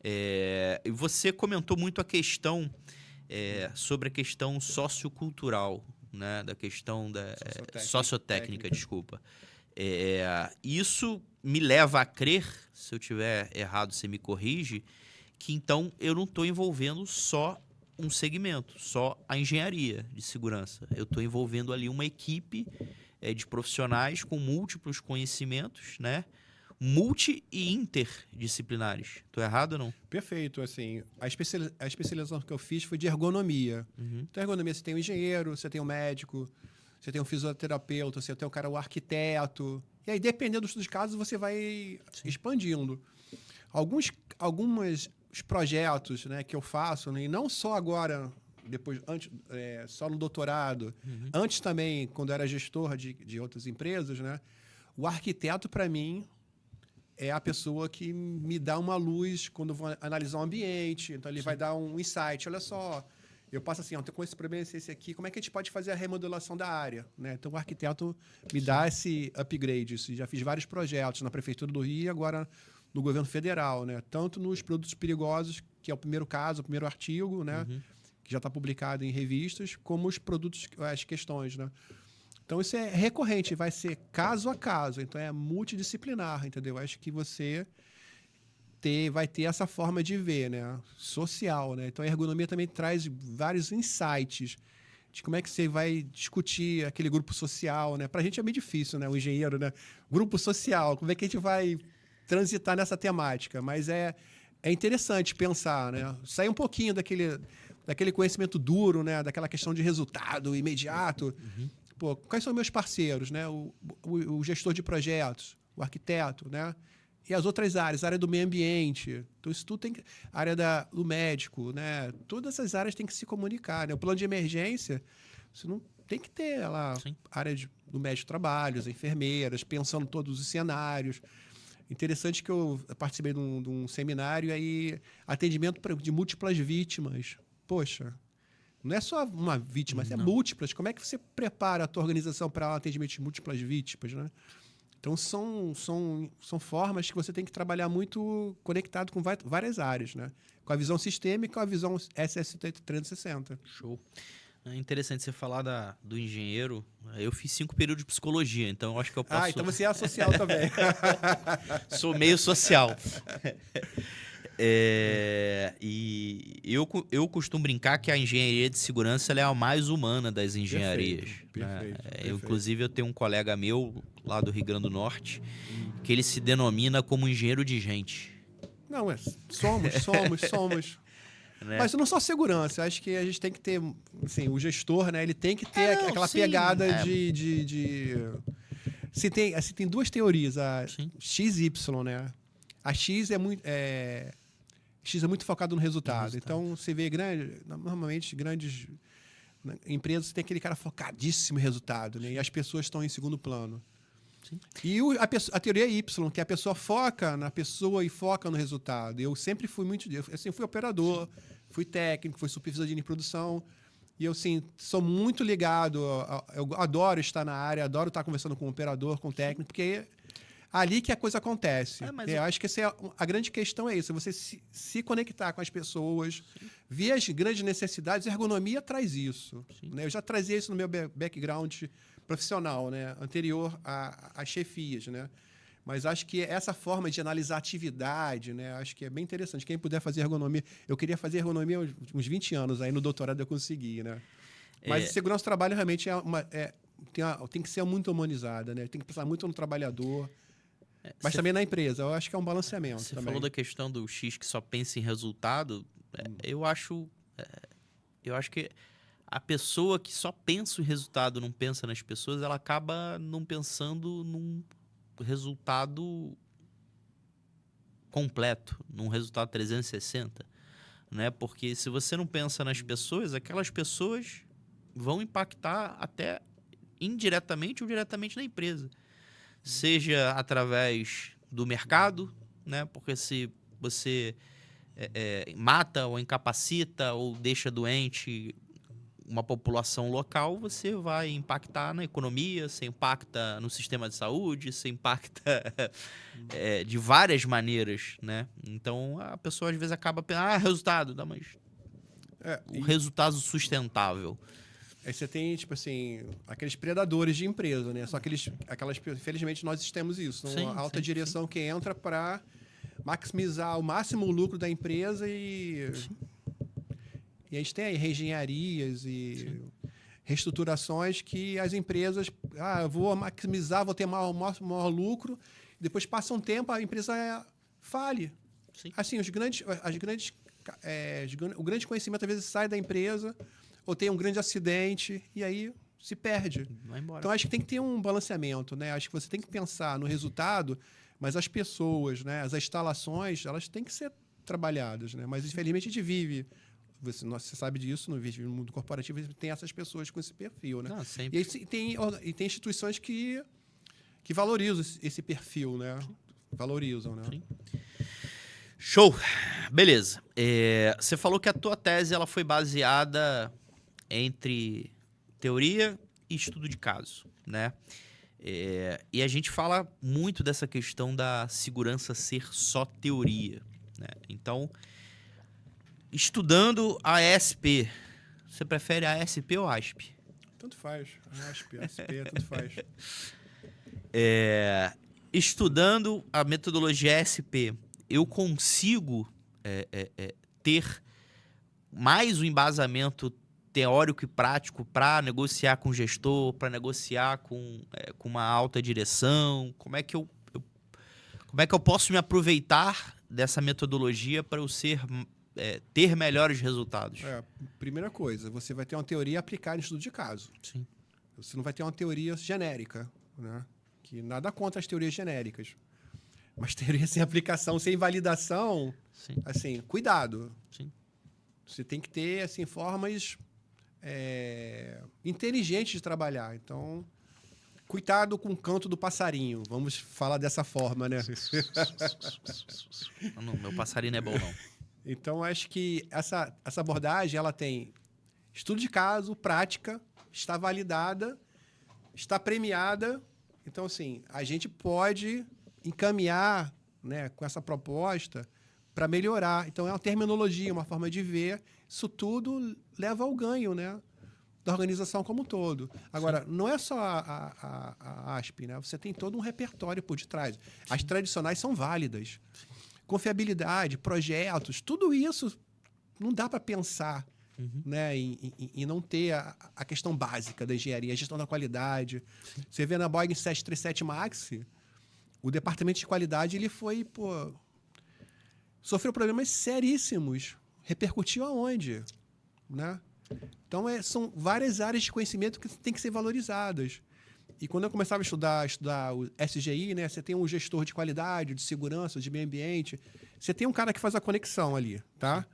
E você comentou muito a questão sobre a questão sociocultural, né? Da questão da sociotécnica, desculpa. Isso me leva a crer, se eu tiver errado, você me corrige, que então eu não estou envolvendo só um segmento, só a engenharia de segurança. Eu estou envolvendo ali uma equipe de profissionais com múltiplos conhecimentos, né? Multi e interdisciplinares. Estou errado ou não? Perfeito. Assim, a especialização que eu fiz foi de ergonomia. Então, ergonomia, você tem o engenheiro, você tem o médico, você tem o fisioterapeuta, você tem o arquiteto. E aí, dependendo dos casos, você vai expandindo. Alguns projetos, né, que eu faço, né, e não só agora, só no doutorado, antes também, quando eu era gestor de outras empresas, né, o arquiteto, para mim, é a pessoa que me dá uma luz quando eu vou analisar o ambiente. Então, ele vai dar um insight. Olha só, eu passo assim, com esse problema, esse aqui, como é que a gente pode fazer a remodelação da área? Né? Então, o arquiteto me dá esse upgrade. Já fiz vários projetos na Prefeitura do Rio e agora no governo federal. Né? Tanto nos produtos perigosos, que é o primeiro caso, o primeiro artigo, né? Que já está publicado em revistas, como os produtos, as questões, né? Então, isso é recorrente, vai ser caso a caso. Então, é multidisciplinar, entendeu? Acho que você vai ter essa forma de ver, né? Social, né? Então, a ergonomia também traz vários insights de como é que você vai discutir aquele grupo social, né? Para a gente é meio difícil, né? O engenheiro, né? Grupo social, como é que a gente vai transitar nessa temática? Mas é interessante pensar, né? Sair um pouquinho daquele conhecimento duro, né? Daquela questão de resultado imediato. Pô, quais são meus parceiros, né? O gestor de projetos, o arquiteto, né? E as outras áreas, a área do meio ambiente. Então, isso tudo tem que... A área do médico, né? Todas essas áreas têm que se comunicar, né? O plano de emergência, você não tem que ter lá a área do médico de trabalho, as enfermeiras, pensando todos os cenários. Interessante que eu participei de um seminário aí, atendimento de múltiplas vítimas. Poxa... Não é só uma vítima, é múltiplas. Como é que você prepara a tua organização para o atendimento de múltiplas vítimas, né? Então, são formas que você tem que trabalhar muito conectado com várias áreas, né? Com a visão sistêmica e com a visão SST 360. Show. É interessante você falar do engenheiro. Eu fiz 5 períodos de psicologia, então eu acho que eu posso... então você é social também. Sou meio social. E eu costumo brincar que a engenharia de segurança ela é a mais humana das engenharias. Perfeito. Inclusive, eu tenho um colega meu lá do Rio Grande do Norte que ele se denomina como engenheiro de gente. Não, somos. Né? Mas não só segurança. Acho que a gente tem que ter... Assim, o gestor, né? Ele tem que ter aquela pegada de... Tem duas teorias. A X e Y, né? A X é muito focado no resultado. Então, você vê normalmente grandes Na empresa, você tem aquele cara focadíssimo em resultado, né? E as pessoas estão em segundo plano. Sim. E a teoria Y, que a pessoa foca na pessoa e foca no resultado. Eu sempre fui fui operador, fui técnico, fui supervisor de linha de produção. E eu, assim, sou muito ligado. Eu adoro estar na área, adoro estar conversando com o operador, com o técnico, porque é ali que a coisa acontece. Eu acho que a grande questão é isso: você se conectar com as pessoas, ver as grandes necessidades. A ergonomia traz isso. Né? Eu já trazia isso no meu background profissional, né? Anterior às chefias, né? Mas acho que essa forma de analisar atividade, né? Acho que é bem interessante. Quem puder fazer ergonomia... Eu queria fazer ergonomia há uns 20 anos, aí no doutorado eu consegui, né? Mas a segurança do trabalho realmente tem que ser muito humanizada, né? Tem que pensar muito no trabalhador, mas também na empresa. Eu acho que é um balanceamento. Você também. falou da questão do X que só pensa em resultado. Eu acho que a pessoa que só pensa em resultado, não pensa nas pessoas, ela acaba não pensando num resultado completo, num resultado 360, né? Porque se você não pensa nas pessoas, aquelas pessoas vão impactar até indiretamente ou diretamente na empresa. Seja através do mercado, né? Porque se você mata ou incapacita ou deixa doente uma população local, você vai impactar na economia, você impacta no sistema de saúde, você impacta de várias maneiras, né? Então, a pessoa às vezes acaba pensando, resultado, não, mas resultado sustentável. Aí você tem, tipo assim, aqueles predadores de empresa, né? Só infelizmente, nós temos isso. Sim, Uma alta sim, direção que entra para maximizar o máximo o lucro da empresa e a gente tem aí reengenharias e reestruturações que as empresas... eu vou maximizar, vou ter maior lucro. Depois passa um tempo, a empresa fale. Sim. Assim, o grande conhecimento às vezes sai da empresa ou tem um grande acidente e aí se perde. Vai embora. Então, acho que tem que ter um balanceamento, né? Acho que você tem que pensar no resultado, mas as pessoas, né? As instalações, elas têm que ser trabalhadas, né? Mas, infelizmente, a gente vive... Você sabe disso, no mundo corporativo tem essas pessoas com esse perfil, né? Não, sempre. E tem instituições que valorizam esse perfil, né? Valorizam, né? Sim. Show! Beleza. Você falou que a tua tese ela foi baseada entre teoria e estudo de caso, né? E a gente fala muito dessa questão da segurança ser só teoria, né? Então, estudando a ASP, você prefere a ASP ou a ASP? Tanto faz. ASP, tanto faz. Estudando a metodologia ASP, eu consigo ter mais um embasamento teórico e prático para negociar com o gestor, para negociar com uma alta direção? Como é que eu posso me aproveitar dessa metodologia para eu ter melhores resultados? Primeira coisa, você vai ter uma teoria aplicada em estudo de caso. Sim. Você não vai ter uma teoria genérica, né? Que nada contra as teorias genéricas. Mas teoria sem aplicação, sem validação, Sim. assim, cuidado. Sim. Você tem que ter, assim, formas inteligentes de trabalhar. Então, cuidado com o canto do passarinho. Vamos falar dessa forma, né? Não, meu passarinho não é bom, não. Então, acho que essa abordagem, ela tem estudo de caso, prática, está validada, está premiada. Então, assim, a gente pode encaminhar, né, com essa proposta para melhorar. Então, é uma terminologia, uma forma de ver. Isso tudo leva ao ganho, né, da organização como um todo. Agora, não é só a ASP, né? Você tem todo um repertório por detrás. Sim. As tradicionais são válidas. Sim. Confiabilidade, projetos, tudo isso não dá para pensar, né, em não ter a questão básica da engenharia, a gestão da qualidade. Sim. Você vê na Boeing 737 MAX, o departamento de qualidade ele sofreu problemas seríssimos. Repercutiu aonde? Né? Então, são várias áreas de conhecimento que têm que ser valorizadas. E quando eu começava a estudar o SGI, né, você tem um gestor de qualidade, de segurança, de meio ambiente. Você tem um cara que faz a conexão ali, tá?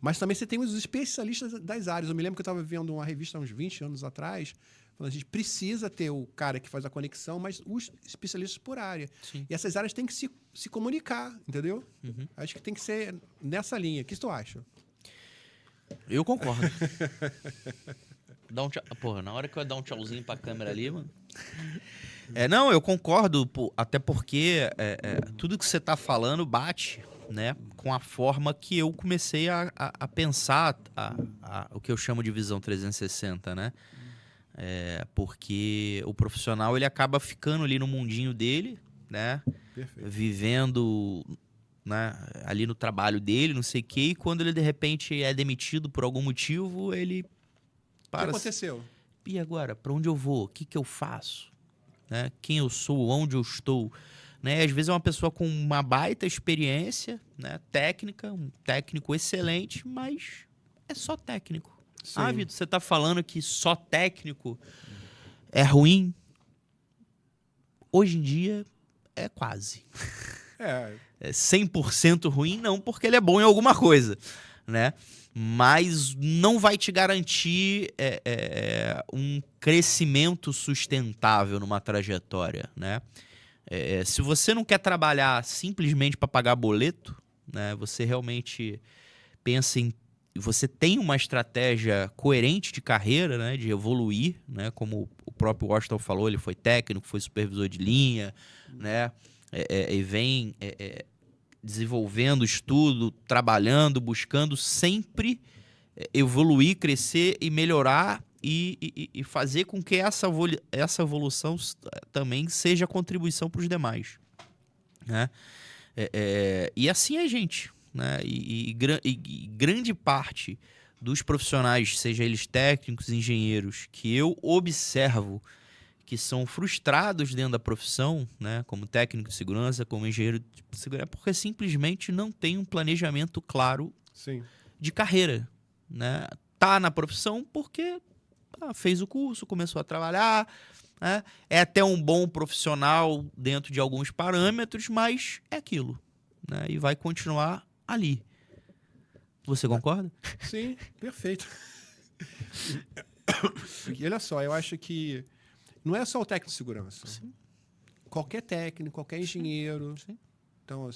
Mas também você tem os especialistas das áreas. Eu me lembro que eu estava vendo uma revista há uns 20 anos atrás, falando, a gente precisa ter o cara que faz a conexão, mas os especialistas por área. Sim. E essas áreas têm que se comunicar, entendeu? Uhum. Acho que tem que ser nessa linha. O que tu acha? Eu concordo. Dá um tchau. Porra, na hora que eu ia dar um tchauzinho pra câmera ali, mano. Não, eu concordo, até porque tudo que você tá falando bate, né, com a forma que eu comecei a pensar o que eu chamo de visão 360, né? Porque o profissional ele acaba ficando ali no mundinho dele, né? Perfeito. Vivendo, né, ali no trabalho dele, não sei o quê, e quando ele de repente é demitido por algum motivo, ele O que para. aconteceu? E agora, para onde eu vou? O que que eu faço? Né? Quem eu sou? Onde eu estou? Né? Às vezes é uma pessoa com uma baita experiência, né, técnica, um técnico excelente, mas é só técnico. Sim. Ah, Vitor, você está falando que só técnico é ruim? Hoje em dia é quase. É 100% ruim, não, porque ele é bom em alguma coisa, né? Mas não vai te garantir um crescimento sustentável numa trajetória, né? Se você não quer trabalhar simplesmente para pagar boleto, né? Você realmente pensa em... Você tem uma estratégia coerente de carreira, né? De evoluir, né? Como o próprio Washington falou, ele foi técnico, foi supervisor de linha, né? E vem... desenvolvendo estudo, trabalhando, buscando sempre evoluir, crescer e melhorar e fazer com que essa evolução também seja contribuição para os demais, né? E assim é gente, né? E grande parte dos profissionais, seja eles técnicos, engenheiros, que eu observo que são frustrados dentro da profissão, né, como técnico de segurança, como engenheiro de segurança, porque simplesmente não tem um planejamento claro Sim. de carreira, né? Tá na profissão porque fez o curso, começou a trabalhar, né? É até um bom profissional dentro de alguns parâmetros, mas é aquilo, né? E vai continuar ali. Você concorda? Sim, perfeito. E olha só, eu acho que não é só o técnico de segurança. Sim. Qualquer técnico, qualquer engenheiro. Sim. Então,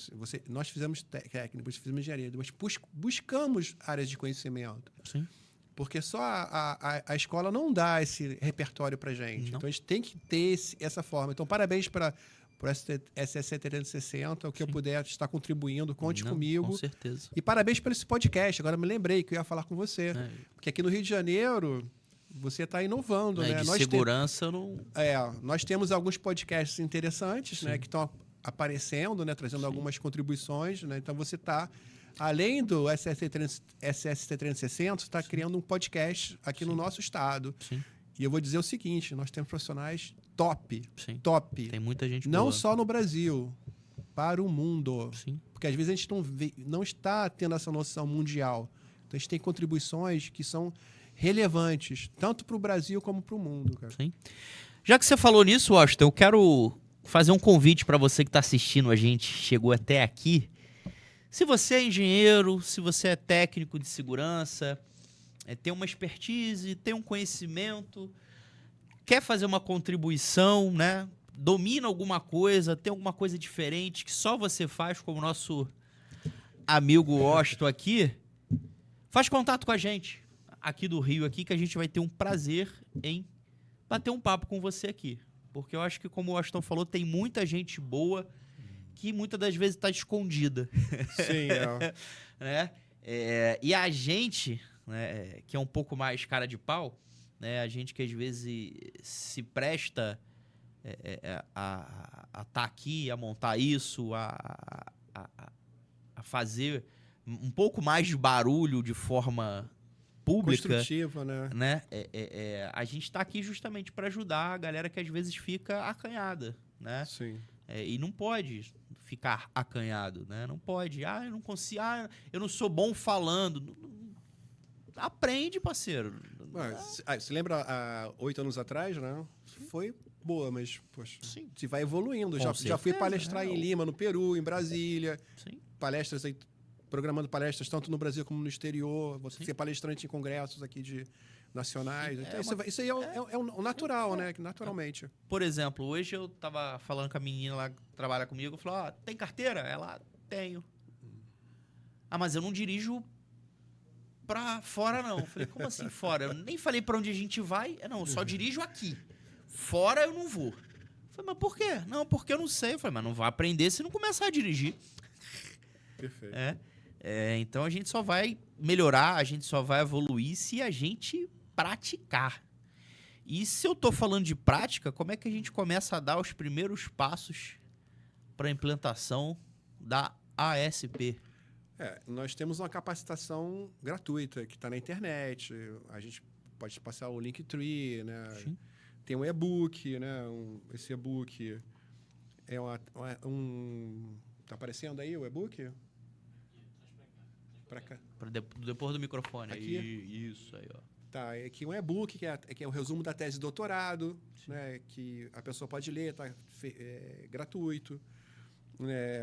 nós fizemos técnico, fizemos engenharia, mas buscamos áreas de conhecimento. Sim. Porque só a escola não dá esse repertório para gente. Não. Então, a gente tem que ter essa forma. Então, parabéns para o SSC 360, o que eu puder estar contribuindo, conte comigo. Com certeza. E parabéns por esse podcast. Agora me lembrei que eu ia falar com você. Porque aqui no Rio de Janeiro, você está inovando, né? De segurança, não... Nós temos alguns podcasts interessantes, né? Que estão aparecendo, né? Trazendo algumas contribuições, né? Então, você está... Além do SST 360, você está criando um podcast aqui no nosso estado. Sim. E eu vou dizer o seguinte, nós temos profissionais top. Sim. Top. Tem muita gente Não boa. só no Brasil, para o mundo. Sim. Porque às vezes a gente não está tendo essa noção mundial. Então a gente tem contribuições que são relevantes, tanto para o Brasil como para o mundo, cara. Sim. Já que você falou nisso, Washington, eu quero fazer um convite para você que está assistindo a gente, chegou até aqui. Se você é engenheiro, se você é técnico de segurança, tem uma expertise, tem um conhecimento, quer fazer uma contribuição, né? Domina alguma coisa, tem alguma coisa diferente que só você faz, como o nosso amigo Washington aqui, faz contato com a gente aqui do Rio, aqui, que a gente vai ter um prazer em bater um papo com você aqui. Porque eu acho que, como o Washington falou, tem muita gente boa que muitas das vezes está escondida. Sim, né? E a gente, né, que é um pouco mais cara de pau, né, a gente que às vezes se presta a estar aqui, a montar isso, a fazer um pouco mais de barulho de forma pública, construtiva, né? A gente está aqui justamente para ajudar a galera que às vezes fica acanhada, né? Sim. E não pode ficar acanhado, né? Não pode. Eu não consigo. Eu não sou bom falando. Aprende, parceiro. Você lembra há 8 anos atrás, né? Foi boa, mas, poxa, Sim. você vai evoluindo. Com Já fui certeza, palestrar em Lima, no Peru, em Brasília. Sim. Palestras aí programando palestras tanto no Brasil como no exterior. Você ser palestrante em congressos aqui nacionais. Então, isso aí é o natural, né? Naturalmente. Por exemplo, hoje eu tava falando com a menina lá que trabalha comigo, falou, ó, tem carteira? Ela, tenho. Ah, mas eu não dirijo pra fora, não. Eu falei, como assim fora? Eu nem falei pra onde a gente vai. Não, eu só dirijo aqui. Fora eu não vou. Eu falei, mas por quê? Não, porque eu não sei. Eu falei, mas não vai aprender se não começar a dirigir. Perfeito. Então a gente só vai melhorar, a gente só vai evoluir se a gente praticar. E se eu tô falando de prática, como é que a gente começa a dar os primeiros passos para a implantação da ASP? Nós temos uma capacitação gratuita que está na internet. A gente pode passar o Linktree, né? Sim. Tem um e-book, né? Esse e-book é Tá aparecendo aí o e-book? Para cá. Depois do microfone. Aqui? Isso aí, ó. Tá, é aqui um e-book que é o resumo da tese de doutorado, né? Que a pessoa pode ler, tá gratuito.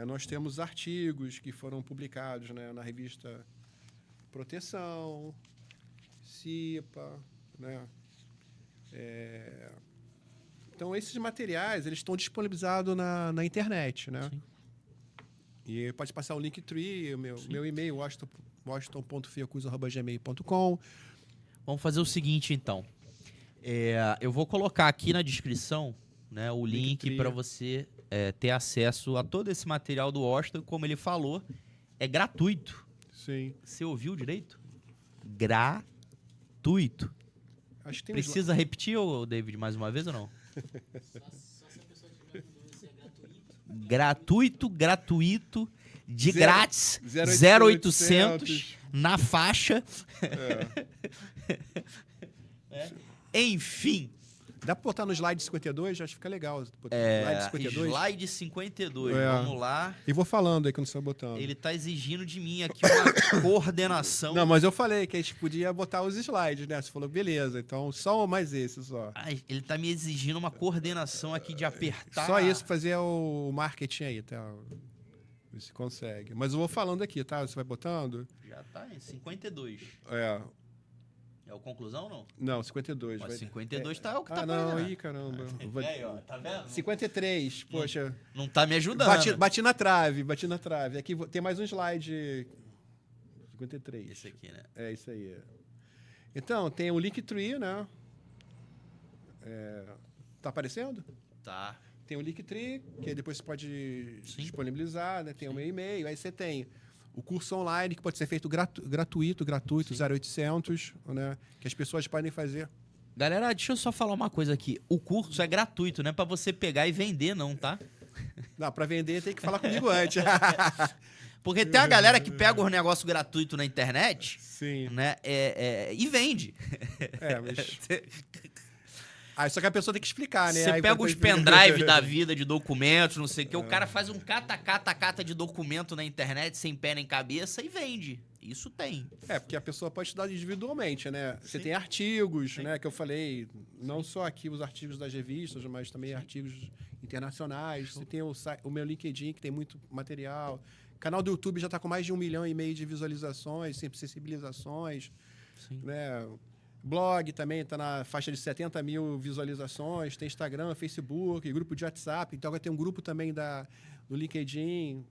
Nós temos artigos que foram publicados, né, na revista Proteção, CIPA, né? Então, esses materiais eles estão disponibilizados na internet, né? Sim. E pode passar o Linktree, meu e-mail, washington.fiacus@gmail.com. Vamos fazer o seguinte, então. Eu vou colocar aqui na descrição, né, o link Linktree. para você ter acesso a todo esse material do Washington. Como ele falou, é gratuito. Sim. Você ouviu direito? Gratuito. Acho que tem Precisa repetir, ô, David, mais uma vez ou não? Só se a pessoa tiver dúvida se é gratuito. Gratuito, de Zero- grátis, 0800 na faixa. Enfim, Dá para botar no slide 52? Acho que fica legal. Slide 52. slide 52, É. vamos lá. E vou falando aí quando você vai botando. Ele tá exigindo de mim aqui uma coordenação. Não, mas eu falei que a gente podia botar os slides, né? Você falou, beleza, então só mais esse só. Ai, ele tá me exigindo uma coordenação aqui de apertar. Só isso pra fazer o marketing aí, tá? Ver se consegue. Mas eu vou falando aqui, tá? Você vai botando? Já tá em 52. É o conclusão ou não? Não, 52. Mas vai- 52 tá o que tá não, fazendo. aí, caramba. Aí, ó, tá vendo? 53, poxa. Não tá me ajudando. Bati na trave. Aqui tem mais um slide. 53. Esse aqui, né? É isso aí. Então, tem o Linktree, né? Tá aparecendo? Tá. Tem o Linktree, que aí depois você pode Sim. disponibilizar, né? Tem o meu e-mail. Aí você tem o curso online, que pode ser feito gratuito, 0800, né? Que as pessoas podem fazer. Galera, deixa eu só falar uma coisa aqui. O curso é gratuito, não é pra você pegar e vender, não, tá? Não, para vender tem que falar comigo antes. Porque tem a galera que pega os negócios gratuitos na internet, Sim. né? E vende. Mas... só que a pessoa tem que explicar, né? Você Aí pega depois- os pendrive da vida de documentos, não sei o que, o cara faz um cata de documento na internet sem pé nem cabeça e vende. Isso tem. Porque a pessoa pode estudar individualmente, né? Você Sim. tem artigos, né? Que eu falei, não só aqui os artigos das revistas, mas também artigos internacionais. Você tem o meu LinkedIn, que tem muito material. O canal do YouTube já está com mais de 1,5 milhão de visualizações, sensibilizações, Sim. né? Blog também está na faixa de 70 mil visualizações. Tem Instagram, Facebook, grupo de WhatsApp. Então, agora tem um grupo também do LinkedIn.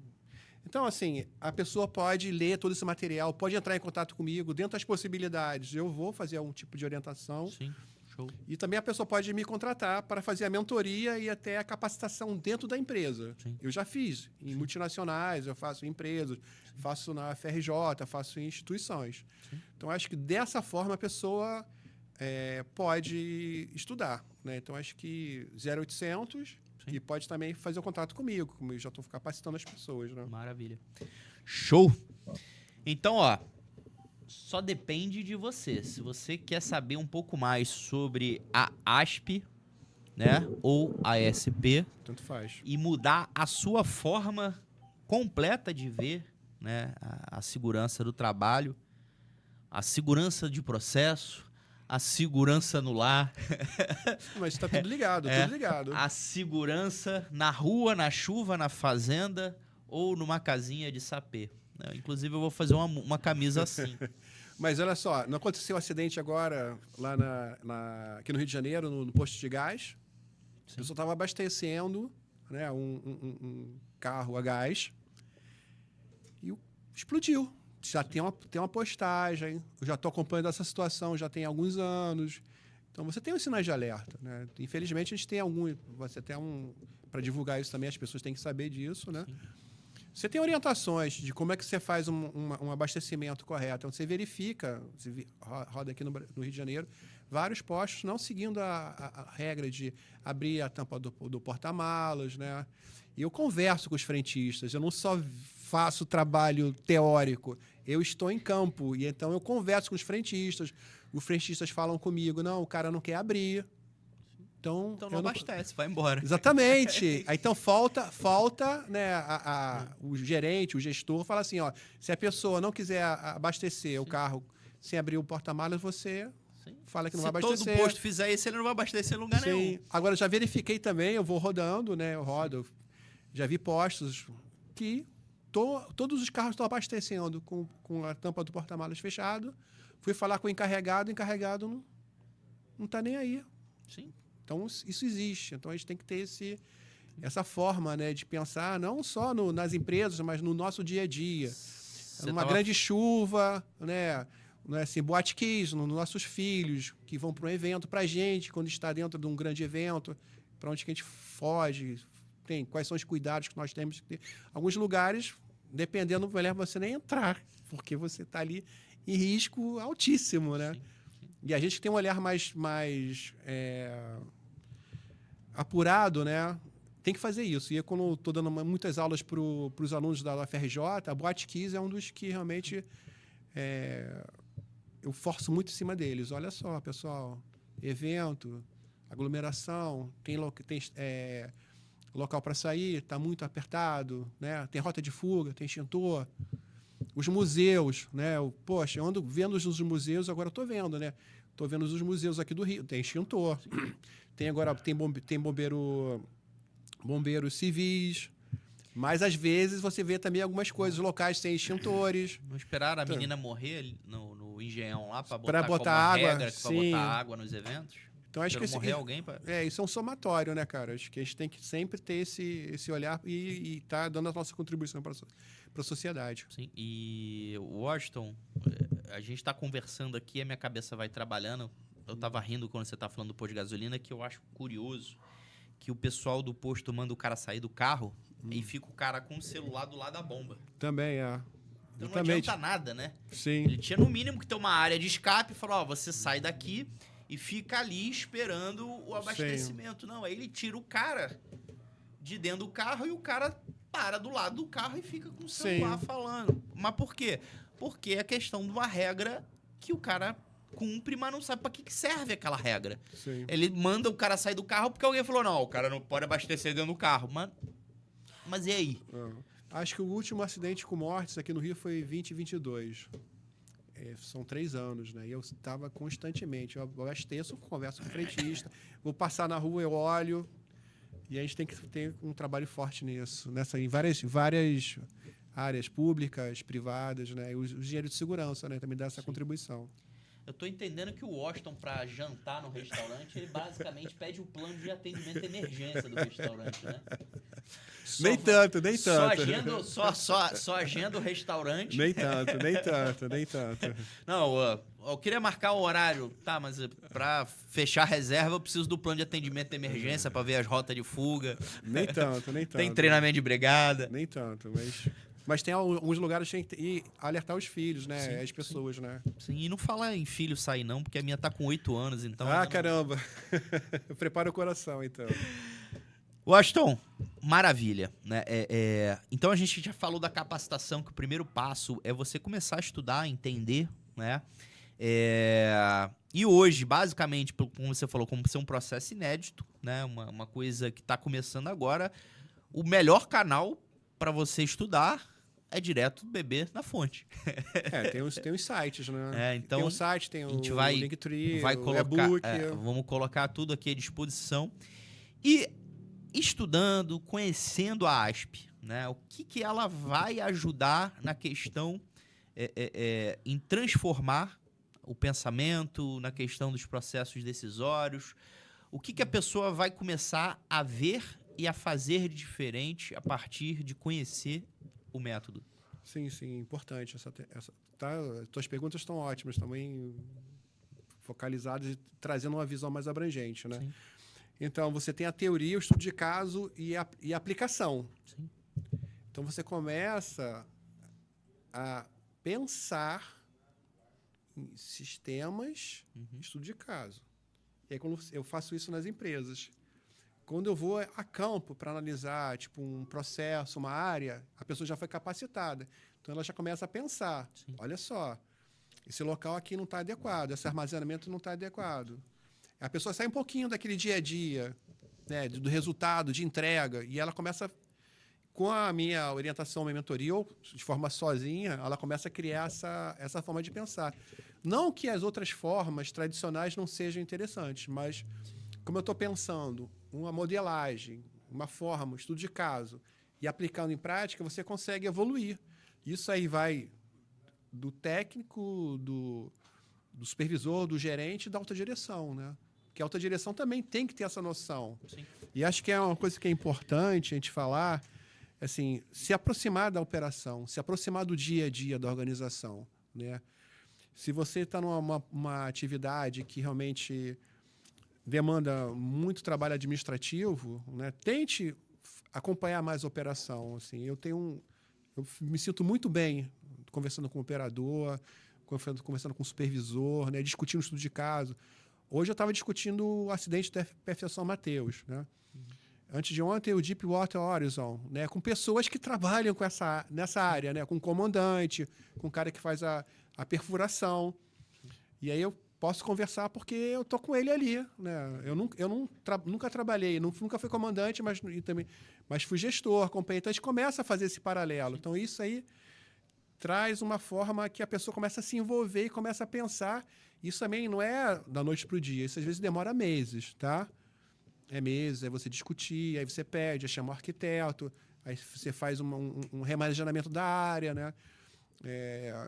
Então, assim, a pessoa pode ler todo esse material, pode entrar em contato comigo dentro das possibilidades. Eu vou fazer algum tipo de orientação. Sim, show. E também a pessoa pode me contratar para fazer a mentoria e até a capacitação dentro da empresa. Sim. Eu já fiz em multinacionais, eu faço em empresas, faço na FRJ, faço em instituições. Sim. Então, acho que dessa forma a pessoa pode estudar, né? Então, acho que 0800 Sim. e pode também fazer o contato comigo, como eu já estou capacitando as pessoas, né? Maravilha. Show! Então, ó, só depende de você. Se você quer saber um pouco mais sobre a ASP, né, ou a ASP, Tanto faz. e mudar a sua forma completa de ver, né, a segurança do trabalho, a segurança de processo, a segurança no lar, Mas está tudo ligado, tudo ligado. a segurança na rua, na chuva, na fazenda ou numa casinha de sapê. Inclusive, eu vou fazer uma camisa assim. Mas olha só, não aconteceu um acidente agora lá aqui no Rio de Janeiro, no posto de gás. A pessoa estava abastecendo, né, um carro a gás e explodiu. Já tem uma postagem, eu já estou acompanhando essa situação já tem alguns anos. Então, você tem os sinais de alerta, né? Infelizmente, a gente tem você tem para divulgar isso também, as pessoas têm que saber disso, né? Sim. Você tem orientações de como é que você faz um abastecimento correto. Então, você verifica, você roda aqui no Rio de Janeiro, vários postos não seguindo a regra de abrir a tampa do porta-malas, né? E eu converso com os frentistas, eu não só faço trabalho teórico, eu estou em campo, e então eu converso com os frentistas falam comigo, não, o cara não quer abrir. Então não abastece, vai embora. Exatamente. Aí, então falta né, o gerente, o gestor, fala assim, ó, se a pessoa não quiser abastecer o carro sem abrir o porta-malas, você fala que não vai abastecer. Se todo posto fizer isso, ele não vai abastecer em lugar nenhum. Agora, já verifiquei também, eu vou rodando, né, eu rodo, já vi postos que todos os carros estão abastecendo com a tampa do porta-malas fechado. Fui falar com o encarregado não está nem aí. Sim. Então, isso existe. Então, a gente tem que ter essa forma, né, de pensar não só nas empresas, mas no nosso dia a dia. Numa grande chuva, né, assim, boate kiss, nos nossos filhos que vão para um evento, para a gente, quando está dentro de um grande evento, para onde que a gente foge, quais são os cuidados que nós temos que ter. Alguns lugares, dependendo, melhor você nem entrar, porque você está ali em risco altíssimo, né? Sim. E a gente tem um olhar mais apurado, né? Tem que fazer isso. E quando estou dando muitas aulas para os alunos da UFRJ, a Boate Kiss é um dos que realmente eu forço muito em cima deles. Olha só, pessoal, evento, aglomeração, tem local para sair, está muito apertado, né? Tem rota de fuga, tem extintor. Os museus, né? Poxa, eu ando vendo os museus, agora estou vendo, né? Estou vendo os museus aqui do Rio, tem extintor. Tem bombeiros civis. Mas, às vezes, você vê também algumas coisas locais sem extintores. Não esperaram a menina morrer ali no Engenhão lá para botar como água, regra para botar água nos eventos? Então, acho que morrer alguém pra... isso é um somatório, né, cara? Acho que a gente tem que sempre ter esse olhar e tá dando a nossa contribuição para a sociedade. Sim, e Washington, a gente está conversando aqui, a minha cabeça vai trabalhando. Eu estava rindo quando você está falando do posto de gasolina, que eu acho curioso que o pessoal do posto manda o cara sair do carro e fica o cara com o celular do lado da bomba. Também é. Então não adianta nada, né? Sim. Ele tinha no mínimo que ter uma área de escape e falou, você sai daqui e fica ali esperando o abastecimento. Sim. Não, aí ele tira o cara de dentro do carro e o cara para do lado do carro e fica com o celular falando. Mas por quê? Porque é questão de uma regra que o cara cumpre, mas não sabe para que serve aquela regra. Sim. Ele manda o cara sair do carro porque alguém falou, não, o cara não pode abastecer dentro do carro. Mas e aí? Acho que o último acidente com mortes aqui no Rio foi 2022. São 3 anos, né? E eu estava constantemente. Eu abasteço, converso com o frentista, vou passar na rua, eu olho. E a gente tem que ter um trabalho forte nisso. Em várias áreas públicas, privadas, né? E o engenheiro de segurança, né? Também dá essa contribuição. Eu tô entendendo que o Washington, para jantar no restaurante, ele basicamente pede o plano de atendimento de emergência do restaurante, né? Nem tanto. Só agenda o restaurante. Nem tanto. Não, eu queria marcar o horário, tá, mas para fechar a reserva eu preciso do plano de atendimento de emergência para ver as rotas de fuga. Nem tanto. Tem treinamento de brigada. Nem tanto, mas tem alguns lugares que tem que alertar os filhos, né? Sim, as pessoas, né? Sim, e não falar em filho sair não, porque a minha tá com 8 anos, então... Caramba! Prepara o coração, então. Washington, maravilha, né? Então a gente já falou da capacitação, que o primeiro passo é você começar a estudar, entender, né? E hoje, basicamente, como você falou, como ser um processo inédito, né? Uma coisa que está começando agora, o melhor canal para você estudar é direto beber na fonte. Tem os sites, né? Então, tem o site, tem o Linktree, o e-book. Vamos colocar tudo aqui à disposição. E estudando, conhecendo a ASP, né? O que ela vai ajudar na questão em transformar o pensamento, na questão dos processos decisórios? O que a pessoa vai começar a ver e a fazer de diferente a partir de conhecer o método? Sim, sim, importante. Tuas perguntas estão ótimas, também focalizadas e trazendo uma visão mais abrangente, né? Sim. Então, você tem a teoria, o estudo de caso e a aplicação. Sim. Então, você começa a pensar em sistemas, estudo de caso. E aí, quando eu faço isso nas empresas, quando eu vou a campo para analisar tipo um processo, uma área, a pessoa já foi capacitada. Então, ela já começa a pensar, olha só, esse local aqui não está adequado, esse armazenamento não está adequado. A pessoa sai um pouquinho daquele dia a dia, né, do resultado, de entrega, e ela começa, com a minha orientação, minha mentoria, ou de forma sozinha, ela começa a criar essa forma de pensar. Não que as outras formas tradicionais não sejam interessantes, mas como eu estou pensando uma modelagem, uma forma, um estudo de caso, e aplicando em prática, você consegue evoluir. Isso aí vai do técnico, do supervisor, do gerente e da alta direção, né? Porque a alta direção também tem que ter essa noção. Sim. E acho que é uma coisa que é importante a gente falar, assim, se aproximar da operação, se aproximar do dia a dia da organização, né? Se você está numa atividade que realmente demanda muito trabalho administrativo, né, tente acompanhar mais a operação. Assim, eu me sinto muito bem conversando com o operador, conversando com o supervisor, né, discutindo o estudo de caso. Hoje eu estava discutindo o acidente da PFA São Mateus, né? Antes de ontem, o Deepwater Horizon, né, com pessoas que trabalham nessa área, né, com o comandante, com o cara que faz a perfuração. E aí eu posso conversar porque eu tô com ele ali, né? Eu nunca trabalhei, nunca fui comandante, mas fui gestor, acompanhei. Então a gente começa a fazer esse paralelo. Então isso aí traz uma forma que a pessoa começa a se envolver e começa a pensar. Isso também não é da noite para o dia. Isso às vezes demora meses, tá? É meses, aí você discutir, aí você pede, aí chama o arquiteto, aí você faz um remanejamento da área, né?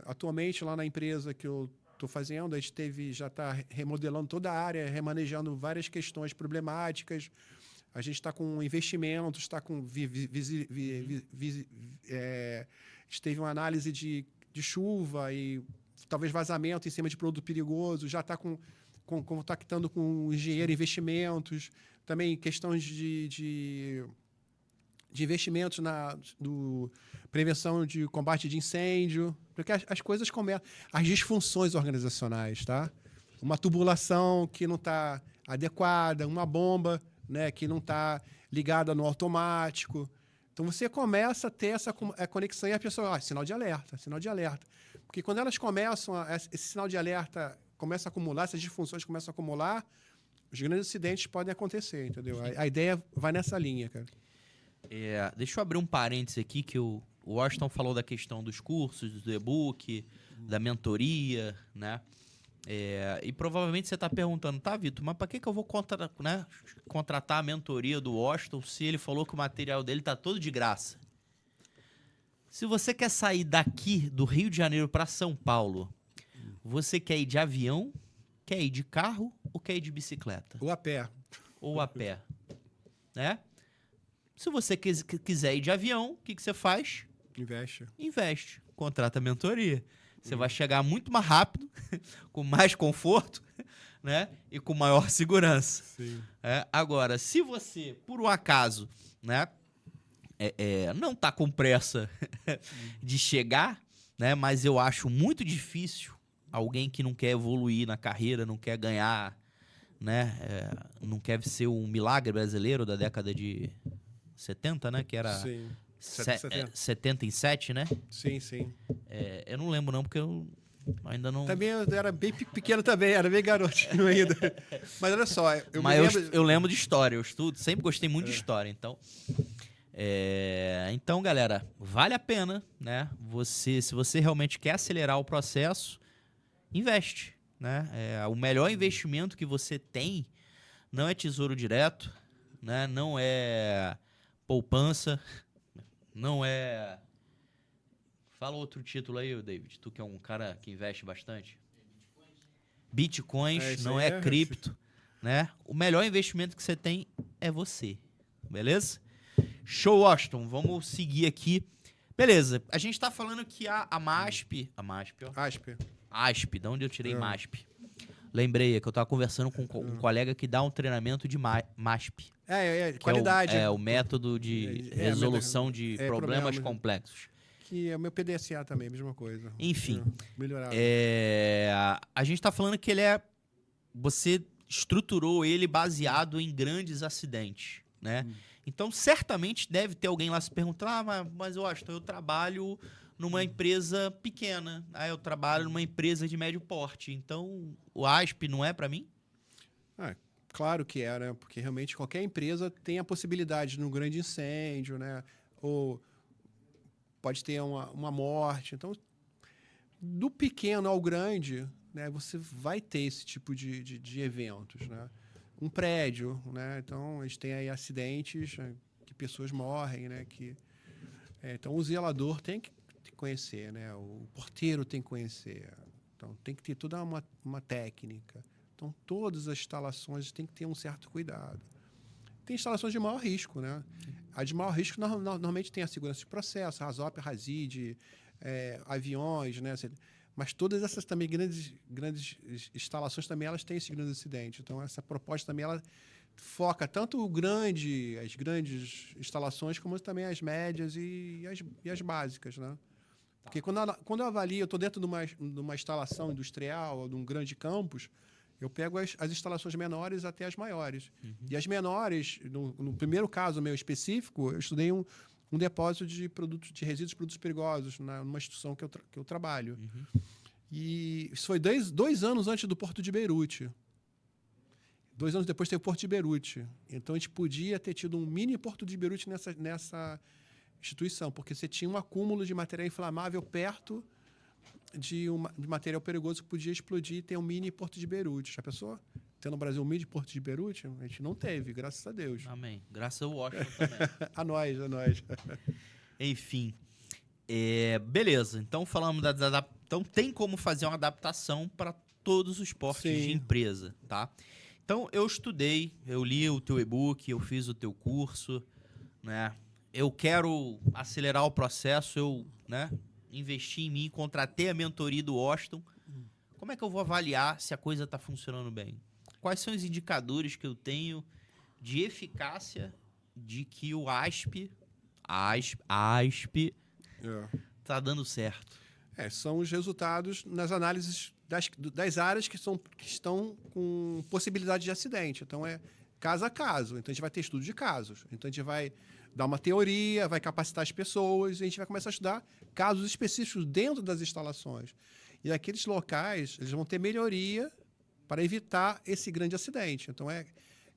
Atualmente, lá na empresa que eu estou fazendo, a gente já está remodelando toda a área, remanejando várias questões problemáticas. A gente está com investimentos, está com... a gente teve uma análise de chuva e talvez vazamento em cima de produto perigoso, já está contactando com o engenheiro investimentos, também questões de investimentos do prevenção de combate de incêndio, porque as coisas começam, as disfunções organizacionais, tá? Uma tubulação que não está adequada, uma bomba, né, que não está ligada no automático. Então você começa a ter essa conexão e a pessoa, sinal de alerta, sinal de alerta. Porque quando elas começam, esse sinal de alerta começa a acumular, essas disfunções começam a acumular, os grandes acidentes podem acontecer, entendeu? A ideia vai nessa linha, cara. Deixa eu abrir um parênteses aqui, que o Washington falou da questão dos cursos, do e-book, da mentoria, né? E provavelmente você está perguntando, tá, Vitor, mas para que eu vou contratar a mentoria do Washington se ele falou que o material dele tá todo de graça? Se você quer sair daqui do Rio de Janeiro para São Paulo, você quer ir de avião, quer ir de carro ou quer ir de bicicleta? Ou a pé. Ou a pé, né? Se você quiser ir de avião, o que você faz? Investe. Contrata a mentoria. Você vai chegar muito mais rápido, com mais conforto, né? E com maior segurança. Sim. Agora, se você, por um acaso, né, não está com pressa de chegar, né? Mas eu acho muito difícil alguém que não quer evoluir na carreira, não quer ganhar, né? Não quer ser um milagre brasileiro da década de 70, né? Que era... Sim. 77, né? Sim, sim. Eu não lembro não, porque eu ainda não... Também eu era bem pequeno também, era bem garotinho ainda. Mas olha só, eu lembro de história, eu estudo, sempre gostei muito de história, então... Então, galera, vale a pena, né? Se você realmente quer acelerar o processo, investe, né? O melhor investimento que você tem não é tesouro direto, né? Não é poupança, Não é... Fala outro título aí, David. Tu que é um cara que investe bastante. Bitcoins, Isso não aí é cripto, né? O melhor investimento que você tem é você. Beleza? Show, Washington. Vamos seguir aqui. Beleza. A gente tá falando que a MASP... A MASP, ó. ASP, de onde eu tirei MASP? Lembrei, é que eu tava conversando com um colega que dá um treinamento de MASP. Que qualidade. É o método de resolução de problemas problema. complexos. Que é o meu PDSA também, mesma coisa. Enfim, melhorado. A gente tá falando que ele é... Você estruturou ele baseado em grandes acidentes, né? Então, certamente deve ter alguém lá se perguntando, mas Washington, eu trabalho numa empresa pequena, eu trabalho numa empresa de médio porte, então o ASP não é para mim? Claro que é, né? Porque realmente qualquer empresa tem a possibilidade de um grande incêndio, né? Ou pode ter uma morte. Então, do pequeno ao grande, né, você vai ter esse tipo de eventos, né? Um prédio, né? Então, a gente tem aí acidentes, né, que pessoas morrem, né? Então, o zelador tem que conhecer, né? O porteiro tem que conhecer. Então, tem que ter toda uma técnica. Então, todas as instalações têm que ter um certo cuidado. Tem instalações de maior risco, né? A de maior risco normalmente tem a segurança de processo, RASOP, RASID, aviões, né? Mas todas essas também grandes instalações também elas têm esse grande acidente. Então, essa proposta também ela foca tanto as grandes instalações, como também as médias e as básicas, né? Porque quando eu avalio, eu estou dentro de uma instalação industrial ou de um grande campus, eu pego as instalações menores até as maiores. E as menores, no primeiro caso meu específico, eu estudei um depósito de resíduos de produtos perigosos numa instituição que eu trabalho. E isso foi dois anos antes do Porto de Beirute. 2 anos depois teve o Porto de Beirute. Então, a gente podia ter tido um mini Porto de Beirute nessa instituição, porque você tinha um acúmulo de material inflamável perto de material perigoso que podia explodir e ter um mini Porto de Beirute. Já pensou? Ter no Brasil um mini Porto de Beirute? A gente não teve, graças a Deus. Amém. Graças ao Washington também. a nós. Enfim. Beleza. Então, falamos Então, tem como fazer uma adaptação para todos os portes de empresa, tá? Então, eu estudei, eu li o teu e-book, eu fiz o teu curso, né? Eu quero acelerar o processo, né, investi em mim, contratei a mentoria do Washington. Como é que eu vou avaliar se a coisa está funcionando bem? Quais são os indicadores que eu tenho de eficácia de que o ASP está dando certo? São os resultados nas análises das áreas que estão com possibilidade de acidente. Então, é caso a caso. Então, a gente vai ter estudo de casos. Então, a gente vai dar uma teoria, vai capacitar as pessoas, e a gente vai começar a estudar casos específicos dentro das instalações. E aqueles locais, eles vão ter melhoria para evitar esse grande acidente. Então, é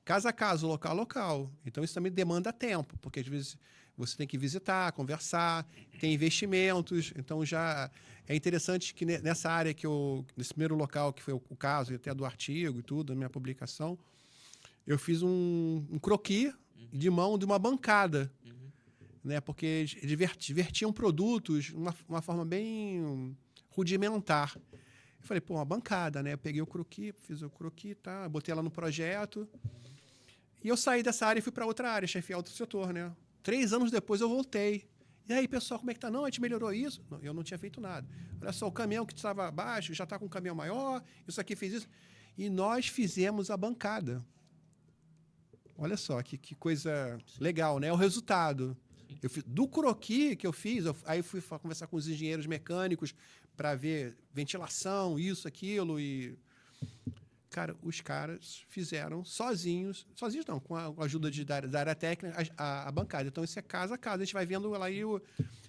caso a caso, local a local. Então, isso também demanda tempo, porque às vezes você tem que visitar, conversar, tem investimentos. Então, já é interessante que nessa área nesse primeiro local, que foi o caso, até do artigo e tudo, da minha publicação, eu fiz um croquis de mão de uma bancada, né? Porque divertiam produtos de uma forma bem rudimentar. Eu falei, uma bancada, né? Eu peguei o croquis, fiz o croquis, tá? Botei ela no projeto. E eu saí dessa área e fui para outra área, chefiar outro setor, né? 3 anos depois eu voltei. E aí, pessoal, como é que tá? Não, a gente melhorou isso. Não, eu não tinha feito nada. Olha só, o caminhão que estava abaixo já está com um caminhão maior, isso aqui fez isso. E nós fizemos a bancada. Olha só, que coisa legal, né? O resultado. Do croquis que eu fiz, aí fui conversar com os engenheiros mecânicos para ver ventilação, isso, aquilo. E, cara, os caras fizeram sozinhos não, com a ajuda da área técnica, a bancada. Então, isso é casa a casa. A gente vai vendo lá e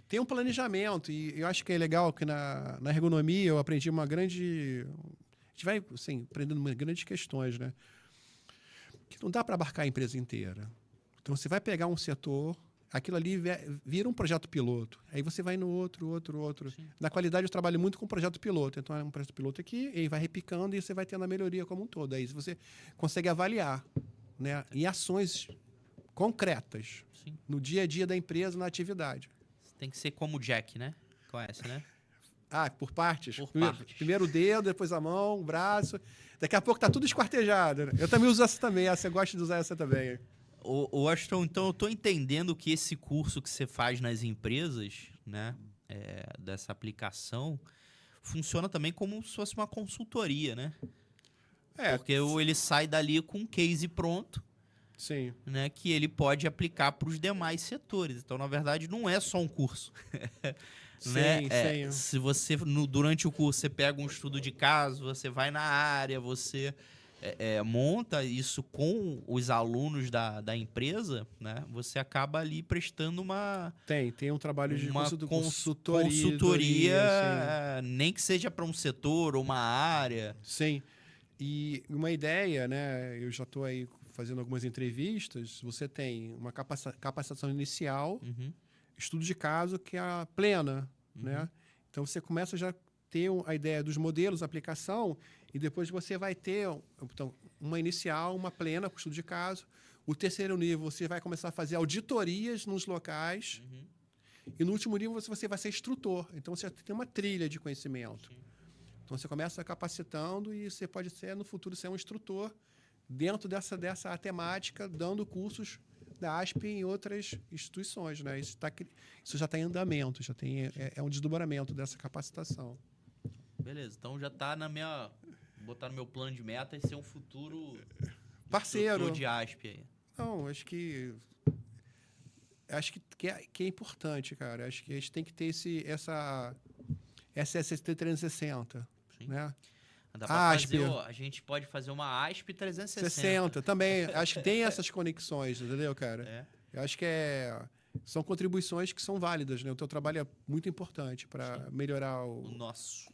tem um planejamento. E eu acho que é legal que na ergonomia eu aprendi uma grande... A gente vai, assim, aprendendo grandes questões, né? Que não dá para abarcar a empresa inteira. Então, você vai pegar um setor, aquilo ali vira um projeto piloto. Aí você vai no outro. Sim. Na qualidade, eu trabalho muito com projeto piloto. Então, é um projeto piloto aqui, e vai repicando e você vai tendo a melhoria como um todo. Aí você consegue avaliar, né, em ações concretas, no dia a dia da empresa, na atividade. Tem que ser como o Jack, né? Conhece, né? Ah, por partes? Por Primeiro, partes. primeiro o dedo, depois a mão, o braço. Daqui a pouco tá tudo esquartejado, né? Eu também uso essa também. Você gosta de usar essa também. Ô, Aston, então eu tô entendendo que esse curso que você faz nas empresas, né? Dessa aplicação, funciona também como se fosse uma consultoria, né? É, Porque ele sai dali com um case pronto, sim. né? Que ele pode aplicar para os demais setores. Então, na verdade, não é só um curso. Né? Sim, sim. Se você, durante o curso, você pega um estudo de caso, você vai na área, você monta isso com os alunos da empresa, né? Você acaba ali prestando uma Tem um trabalho de consultoria. consultoria, Sim. nem que seja para um setor ou uma área. Sim. E uma ideia, né? Eu já estou aí fazendo algumas entrevistas. Você tem uma capacitação inicial, Uhum, estudo de caso, que é a plena, né? Então você começa já a ter a ideia dos modelos, aplicação, e depois você vai ter então, uma inicial, uma plena com estudo de caso. O terceiro nível você vai começar a fazer auditorias nos locais. uhum. E no último nível você vai ser instrutor. Então você já tem uma trilha de conhecimento. Então você começa capacitando e você pode ser, no futuro, ser um instrutor dentro dessa temática, dando cursos da ASP em outras instituições, né? Isso já está em andamento, já tem, é um desdobramento dessa capacitação. Beleza, então já tá vou botar no meu plano de metas ser um futuro Parceiro. instrutor de ASP aí. Não, acho que é importante, cara. Acho que a gente tem que ter essa SST 360, Sim. né? Dá pra ASP. a gente pode fazer uma ASP 360. 60 também. Acho que tem essas conexões, entendeu, cara? É. Eu acho que são contribuições que são válidas, né? O teu trabalho é muito importante para melhorar O nosso.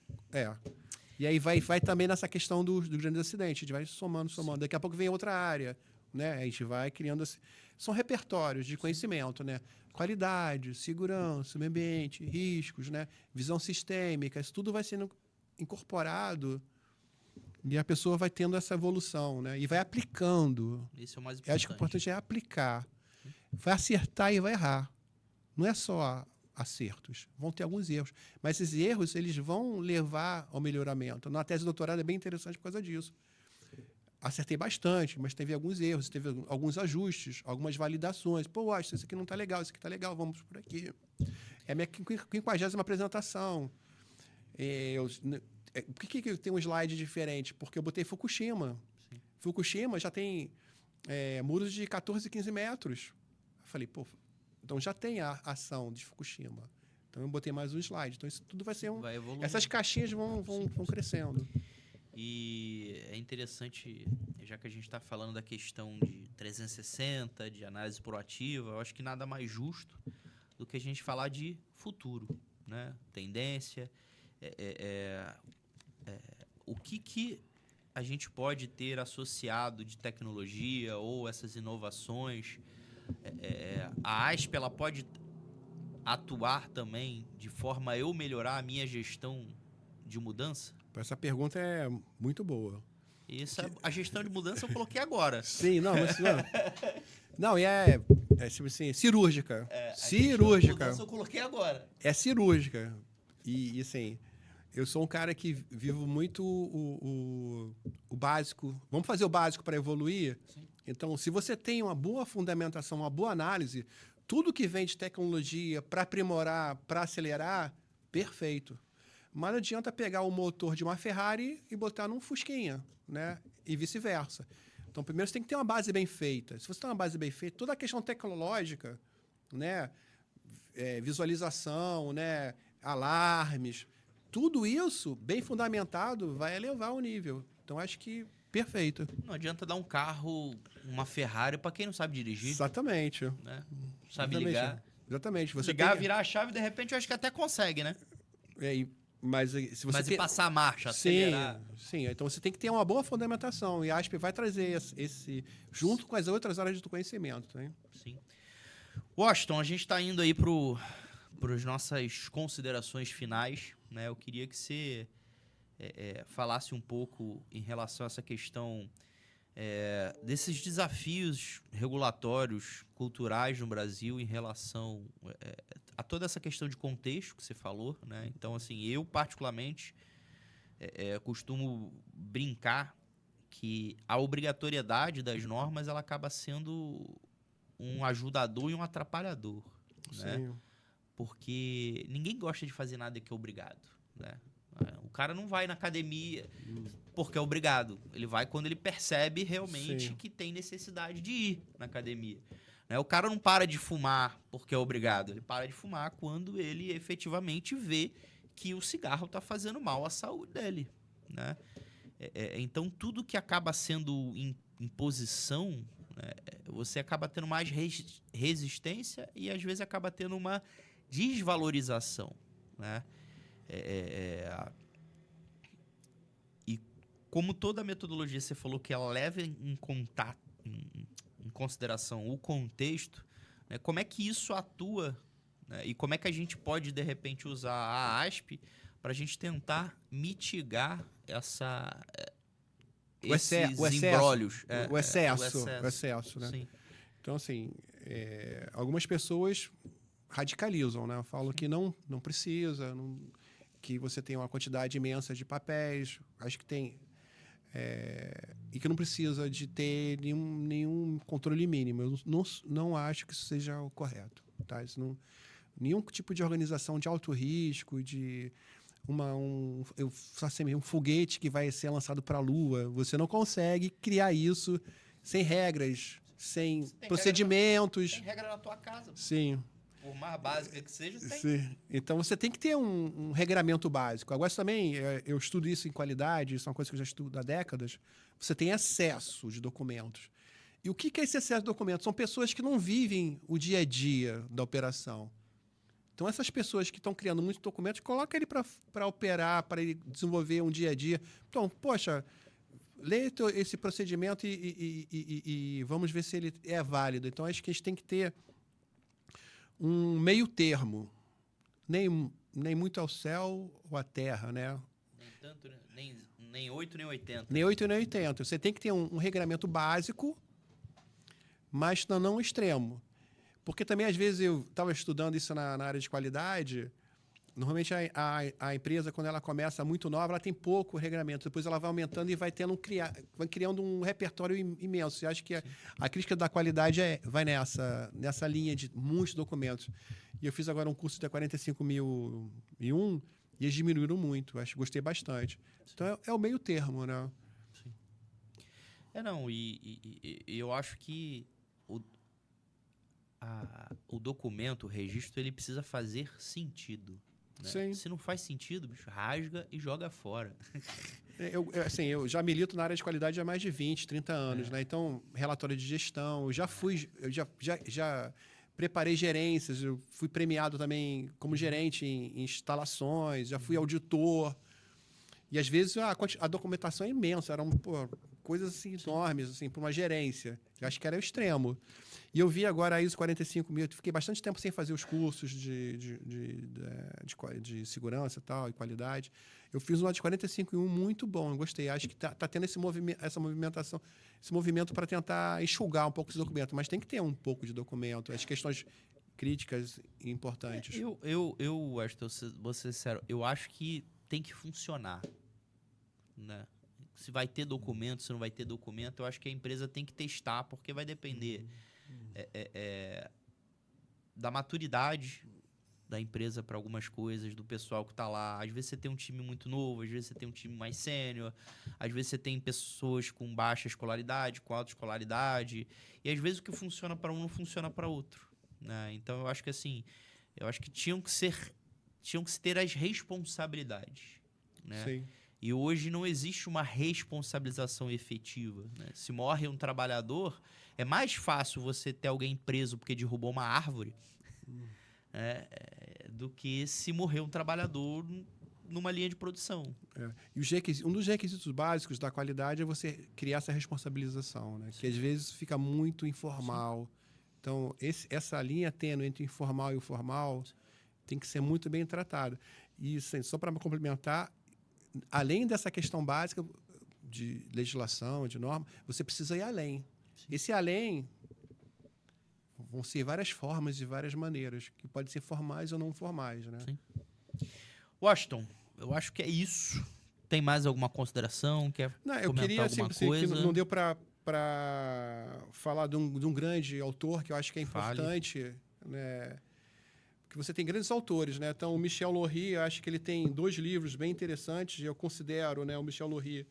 E aí vai também nessa questão dos grandes acidentes. A gente vai somando. Daqui a pouco vem outra área, né? A gente vai criando... São repertórios de conhecimento, né? Qualidade, segurança, meio ambiente, riscos, né? Visão sistêmica. Isso tudo vai sendo incorporado e a pessoa vai tendo essa evolução, né? E vai aplicando. Isso é o mais Eu importante. acho que o importante é aplicar. Vai acertar e vai errar. Não é só acertos. Vão ter alguns erros. Mas esses erros, eles vão levar ao melhoramento. Na tese de doutorado é bem interessante por causa disso. Acertei bastante, mas teve alguns erros, teve alguns ajustes, algumas validações. Pô, acho que isso aqui não está legal, isso aqui está legal, vamos por aqui. É a minha 50ª apresentação. Por que tem um slide diferente? Porque eu botei Fukushima. Sim. Fukushima já tem muros de 14, 15 metros. Eu falei, pô, então já tem a ação de Fukushima. Então eu botei mais um slide. Então isso tudo vai ser Vai evoluindo. Essas caixinhas vão crescendo. E é interessante, já que a gente está falando da questão de 360, de análise proativa, eu acho que nada mais justo do que a gente falar de futuro, né? Tendência. O que a gente pode ter associado de tecnologia ou essas inovações? A ASP ela pode atuar também de forma a eu melhorar a minha gestão de mudança? Essa pergunta é muito boa. A gestão de mudança eu coloquei agora. Sim, não, mas não, e tipo assim, cirúrgica. A Cirúrgica. gestão de mudança eu coloquei agora. É cirúrgica. E assim, eu sou um cara que vivo muito o básico. Vamos fazer o básico para evoluir? Sim. Então, se você tem uma boa fundamentação, uma boa análise, tudo que vem de tecnologia para aprimorar, para acelerar, perfeito. Mas não adianta pegar o motor de uma Ferrari e botar num Fusquinha, né? E vice-versa. Então, primeiro você tem que ter uma base bem feita. Se você tem uma base bem feita, toda a questão tecnológica, né? Visualização, né? Alarmes, tudo isso bem fundamentado vai elevar o nível. Então, acho que perfeito. Não adianta dar um carro, uma Ferrari, para quem não sabe dirigir. Exatamente. Né? Sabe ligar. Exatamente. Você ligar, virar a chave, de repente, eu acho que até consegue, né? Mas se você passar a marcha, acelerar. Sim, então você tem que ter uma boa fundamentação. E a ASP vai trazer esse junto com as outras áreas do conhecimento. Né? Sim. Washington, a gente está indo aí para as nossas considerações finais. Né? Eu queria que você falasse um pouco em relação a essa questão desses desafios regulatórios, culturais no Brasil em relação a toda essa questão de contexto que você falou, né? Então, assim, eu particularmente costumo brincar que a obrigatoriedade das normas ela acaba sendo um ajudador e um atrapalhador, né? Sim. Porque ninguém gosta de fazer nada que é obrigado, né? O cara não vai na academia porque é obrigado. Ele vai quando ele percebe realmente Sim. que tem necessidade de ir na academia. Né? O cara não para de fumar porque é obrigado. Ele para de fumar quando ele efetivamente vê que o cigarro está fazendo mal à saúde dele, né? Então, tudo que acaba sendo imposição, né, você acaba tendo mais resistência e, às vezes, acaba tendo uma desvalorização, né? E como toda a metodologia, você falou que ela leva em consideração o contexto, né, como é que isso atua, né, e como é que a gente pode, de repente, usar a ASP para a gente tentar mitigar esses embrólios. O excesso, né? Sim. Então, assim, algumas pessoas radicalizam, né? Falam que não precisa, que você tem uma quantidade imensa de papéis, acho que tem... e que não precisa de ter nenhum controle mínimo. Eu não acho que isso seja o correto. Tá? Nenhum tipo de organização de alto risco, de um foguete que vai ser lançado para a Lua. Você não consegue criar isso sem regras, sem procedimentos. Tem regra na tua casa. Sim. Por mais básica que seja, tem. Sim. Então, você tem que ter um regramento básico. Agora, também, eu estudo isso em qualidade, isso é uma coisa que eu já estudo há décadas. Você tem excesso de documentos. E o que é esse excesso de documentos? São pessoas que não vivem o dia a dia da operação. Então, essas pessoas que estão criando muitos documentos, coloca ele para operar, para ele desenvolver um dia a dia. Então, poxa, lê esse procedimento e vamos ver se ele é válido. Então, acho que a gente tem que ter um meio termo. Nem muito ao céu ou à terra, né? Nem tanto, nem 8, nem 80. Nem 8 nem 80. Você tem que ter um regramento básico, mas não extremo. Porque também, às vezes, eu estava estudando isso na área de qualidade. Normalmente, a empresa, quando ela começa muito nova, ela tem pouco regramento. Depois ela vai aumentando e vai criando um repertório imenso. Eu acho que a crítica da qualidade vai nessa linha de muitos documentos. E eu fiz agora um curso de 45.001 e eles diminuíram muito. Acho que gostei bastante. Sim. Então, é o meio termo, né? Sim. E eu acho que o documento, o registro, ele precisa fazer sentido. Né? Sim. Se não faz sentido, bicho, rasga e joga fora. Eu já milito na área de qualidade há mais de 20, 30 anos. Né? Então, relatório de gestão, eu já preparei gerências, eu fui premiado também como gerente em instalações, já fui auditor. E, às vezes, a documentação é imensa, eram coisas assim, enormes assim, para uma gerência. Eu acho que era o extremo. E eu vi agora a ISO 45000, eu fiquei bastante tempo sem fazer os cursos de segurança e tal, e qualidade. Eu fiz um de 45.1 muito bom, eu gostei. Acho que tá tendo essa movimentação, esse movimento para tentar enxugar um pouco esse documento, mas tem que ter um pouco de documento, as questões críticas importantes. Eu acho, vou ser sincero, eu acho que tem que funcionar, né? Se vai ter documento, se não vai ter documento, eu acho que a empresa tem que testar, porque vai depender da maturidade da empresa para algumas coisas, do pessoal que está lá. Às vezes você tem um time muito novo, às vezes você tem um time mais sênior, às vezes você tem pessoas com baixa escolaridade, com alta escolaridade, e às vezes o que funciona para um não funciona para outro, né? Então eu acho que assim, tinham que se ter as responsabilidades, né? Sim. E hoje não existe uma responsabilização efetiva, né? Se morre um trabalhador, é mais fácil você ter alguém preso porque derrubou uma árvore do que se morrer um trabalhador numa linha de produção. E um dos requisitos básicos da qualidade é você criar essa responsabilização, né? Que às vezes fica muito informal. Sim. Então, essa linha tênue entre o informal e o formal tem que ser muito bem tratada. E assim, só para me complementar, além dessa questão básica de legislação, de norma, você precisa ir além. Sim. Esse além, vão ser várias formas e várias maneiras, que podem ser formais ou não formais, né? Sim. Washington, eu acho que é isso. Tem mais alguma consideração? Quer Não, eu comentar queria, alguma assim, coisa? que não deu para falar de um grande autor que eu acho que é Fale. importante, né? Porque você tem grandes autores, né? Então, o Michel Loury, eu acho que ele tem 2 livros bem interessantes. Eu considero, né, o Michel Loury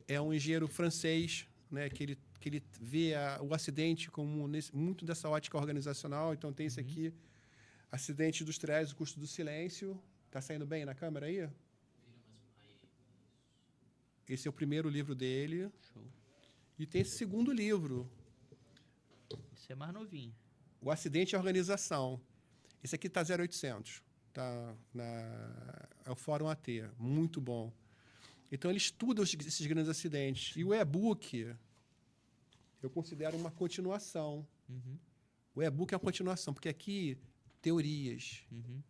é um engenheiro francês, né, que ele vê o acidente como muito dessa ótica organizacional. Então, tem esse aqui, Acidentes Industriais, o Custo do Silêncio. Tá saindo bem na câmera aí? Esse é o primeiro livro dele. Show. E tem esse segundo livro, Esse é mais novinho. O Acidente e a Organização. Esse aqui tá 0800. Tá é o Fórum AT. Muito bom. Então, ele estuda esses grandes acidentes. E o e-book, eu considero uma continuação. Uhum. O e-book é uma continuação, porque aqui, teorias, Uhum.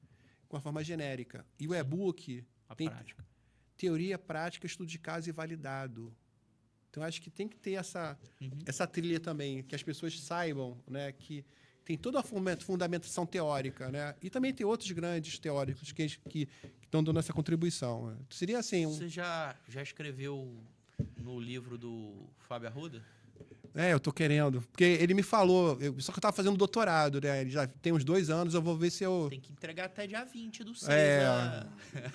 com a forma genérica. E o e-book A tem prática. teoria, prática, estudo de caso e validado. Então, acho que tem que ter essa trilha também, que as pessoas saibam, né, que tem toda a fundamentação teórica, né? E também tem outros grandes teóricos que estão dando essa contribuição. Seria assim... Você já escreveu no livro do Fábio Arruda? Eu tô querendo. Porque ele me falou... só que eu tava fazendo doutorado, né? Ele já tem uns 2 anos, eu vou ver se eu... Tem que entregar até dia 20 do 6.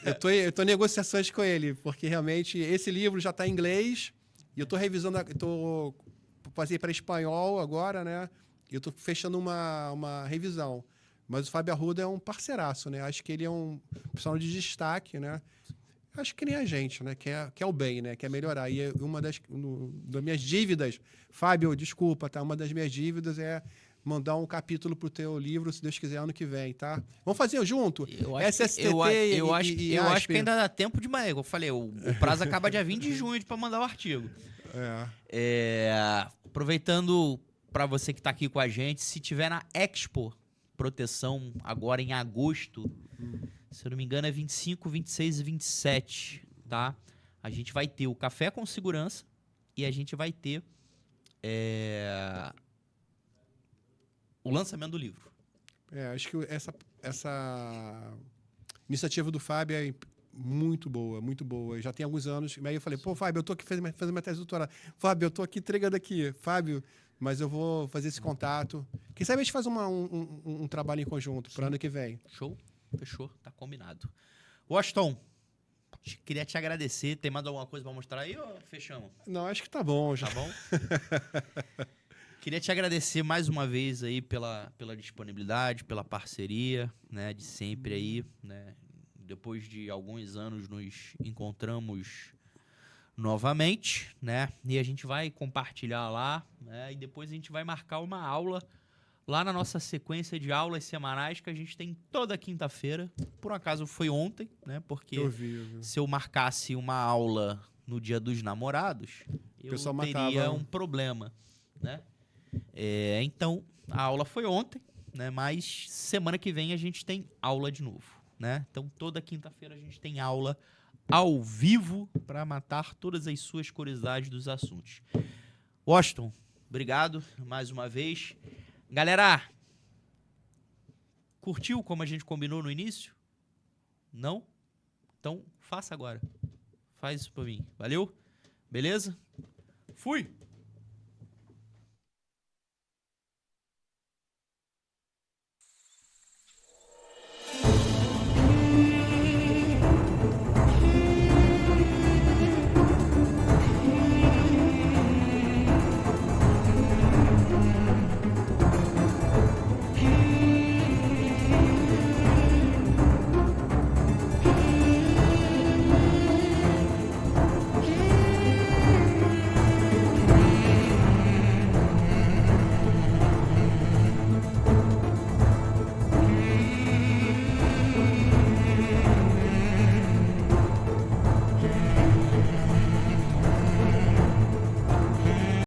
Eu tô em negociações com ele, porque realmente esse livro já está em inglês e eu estou revisando, passei para espanhol agora, né? E eu estou fechando uma revisão. Mas o Fábio Arruda é um parceiraço, né? Acho que ele é um profissional de destaque, né? Acho que nem a gente, né? Quer o bem, né? Quer melhorar. E uma das minhas dívidas, Fábio, desculpa, tá? Uma das minhas dívidas é mandar um capítulo pro teu livro, se Deus quiser, ano que vem, tá? Vamos fazer junto? SSTT Eu acho que ASP. ainda dá tempo demais. Eu falei, o prazo acaba dia 20 de junho para mandar o artigo. Aproveitando para você que está aqui com a gente, se tiver na Expo Proteção agora em agosto, se eu não me engano é 25, 26 e 27, tá? A gente vai ter o Café com Segurança e a gente vai ter o lançamento do livro. Acho que essa iniciativa do Fábio é muito boa, muito boa. Já tem alguns anos. Aí eu falei, pô, Fábio, eu tô aqui fazendo minha tese de doutorado. Fábio, eu tô aqui entregando aqui. Fábio, mas eu vou fazer esse contato. Quem sabe a gente faz um trabalho em conjunto para ano que vem. Show? Fechou? Tá combinado. Washington, queria te agradecer. Tem mais alguma coisa para mostrar aí ou fechamos? Não, acho que tá bom já. Tá bom? Queria te agradecer mais uma vez aí pela disponibilidade, pela parceria, né, de sempre aí, né? Depois de alguns anos nos encontramos novamente, né? E a gente vai compartilhar lá, né? E depois a gente vai marcar uma aula lá na nossa sequência de aulas semanais que a gente tem toda quinta-feira. Por um acaso foi ontem, né? Porque Eu vi. se eu marcasse uma aula no Dia dos Namorados, eu pessoal teria matava. um problema, né? Então, a aula foi ontem, né? Mas semana que vem a gente tem aula de novo, né? Então, toda quinta-feira a gente tem aula ao vivo para matar todas as suas curiosidades dos assuntos. Washington, obrigado mais uma vez. Galera, curtiu como a gente combinou no início? Não? Então, faça agora. Faz isso pra mim. Valeu? Beleza? Fui!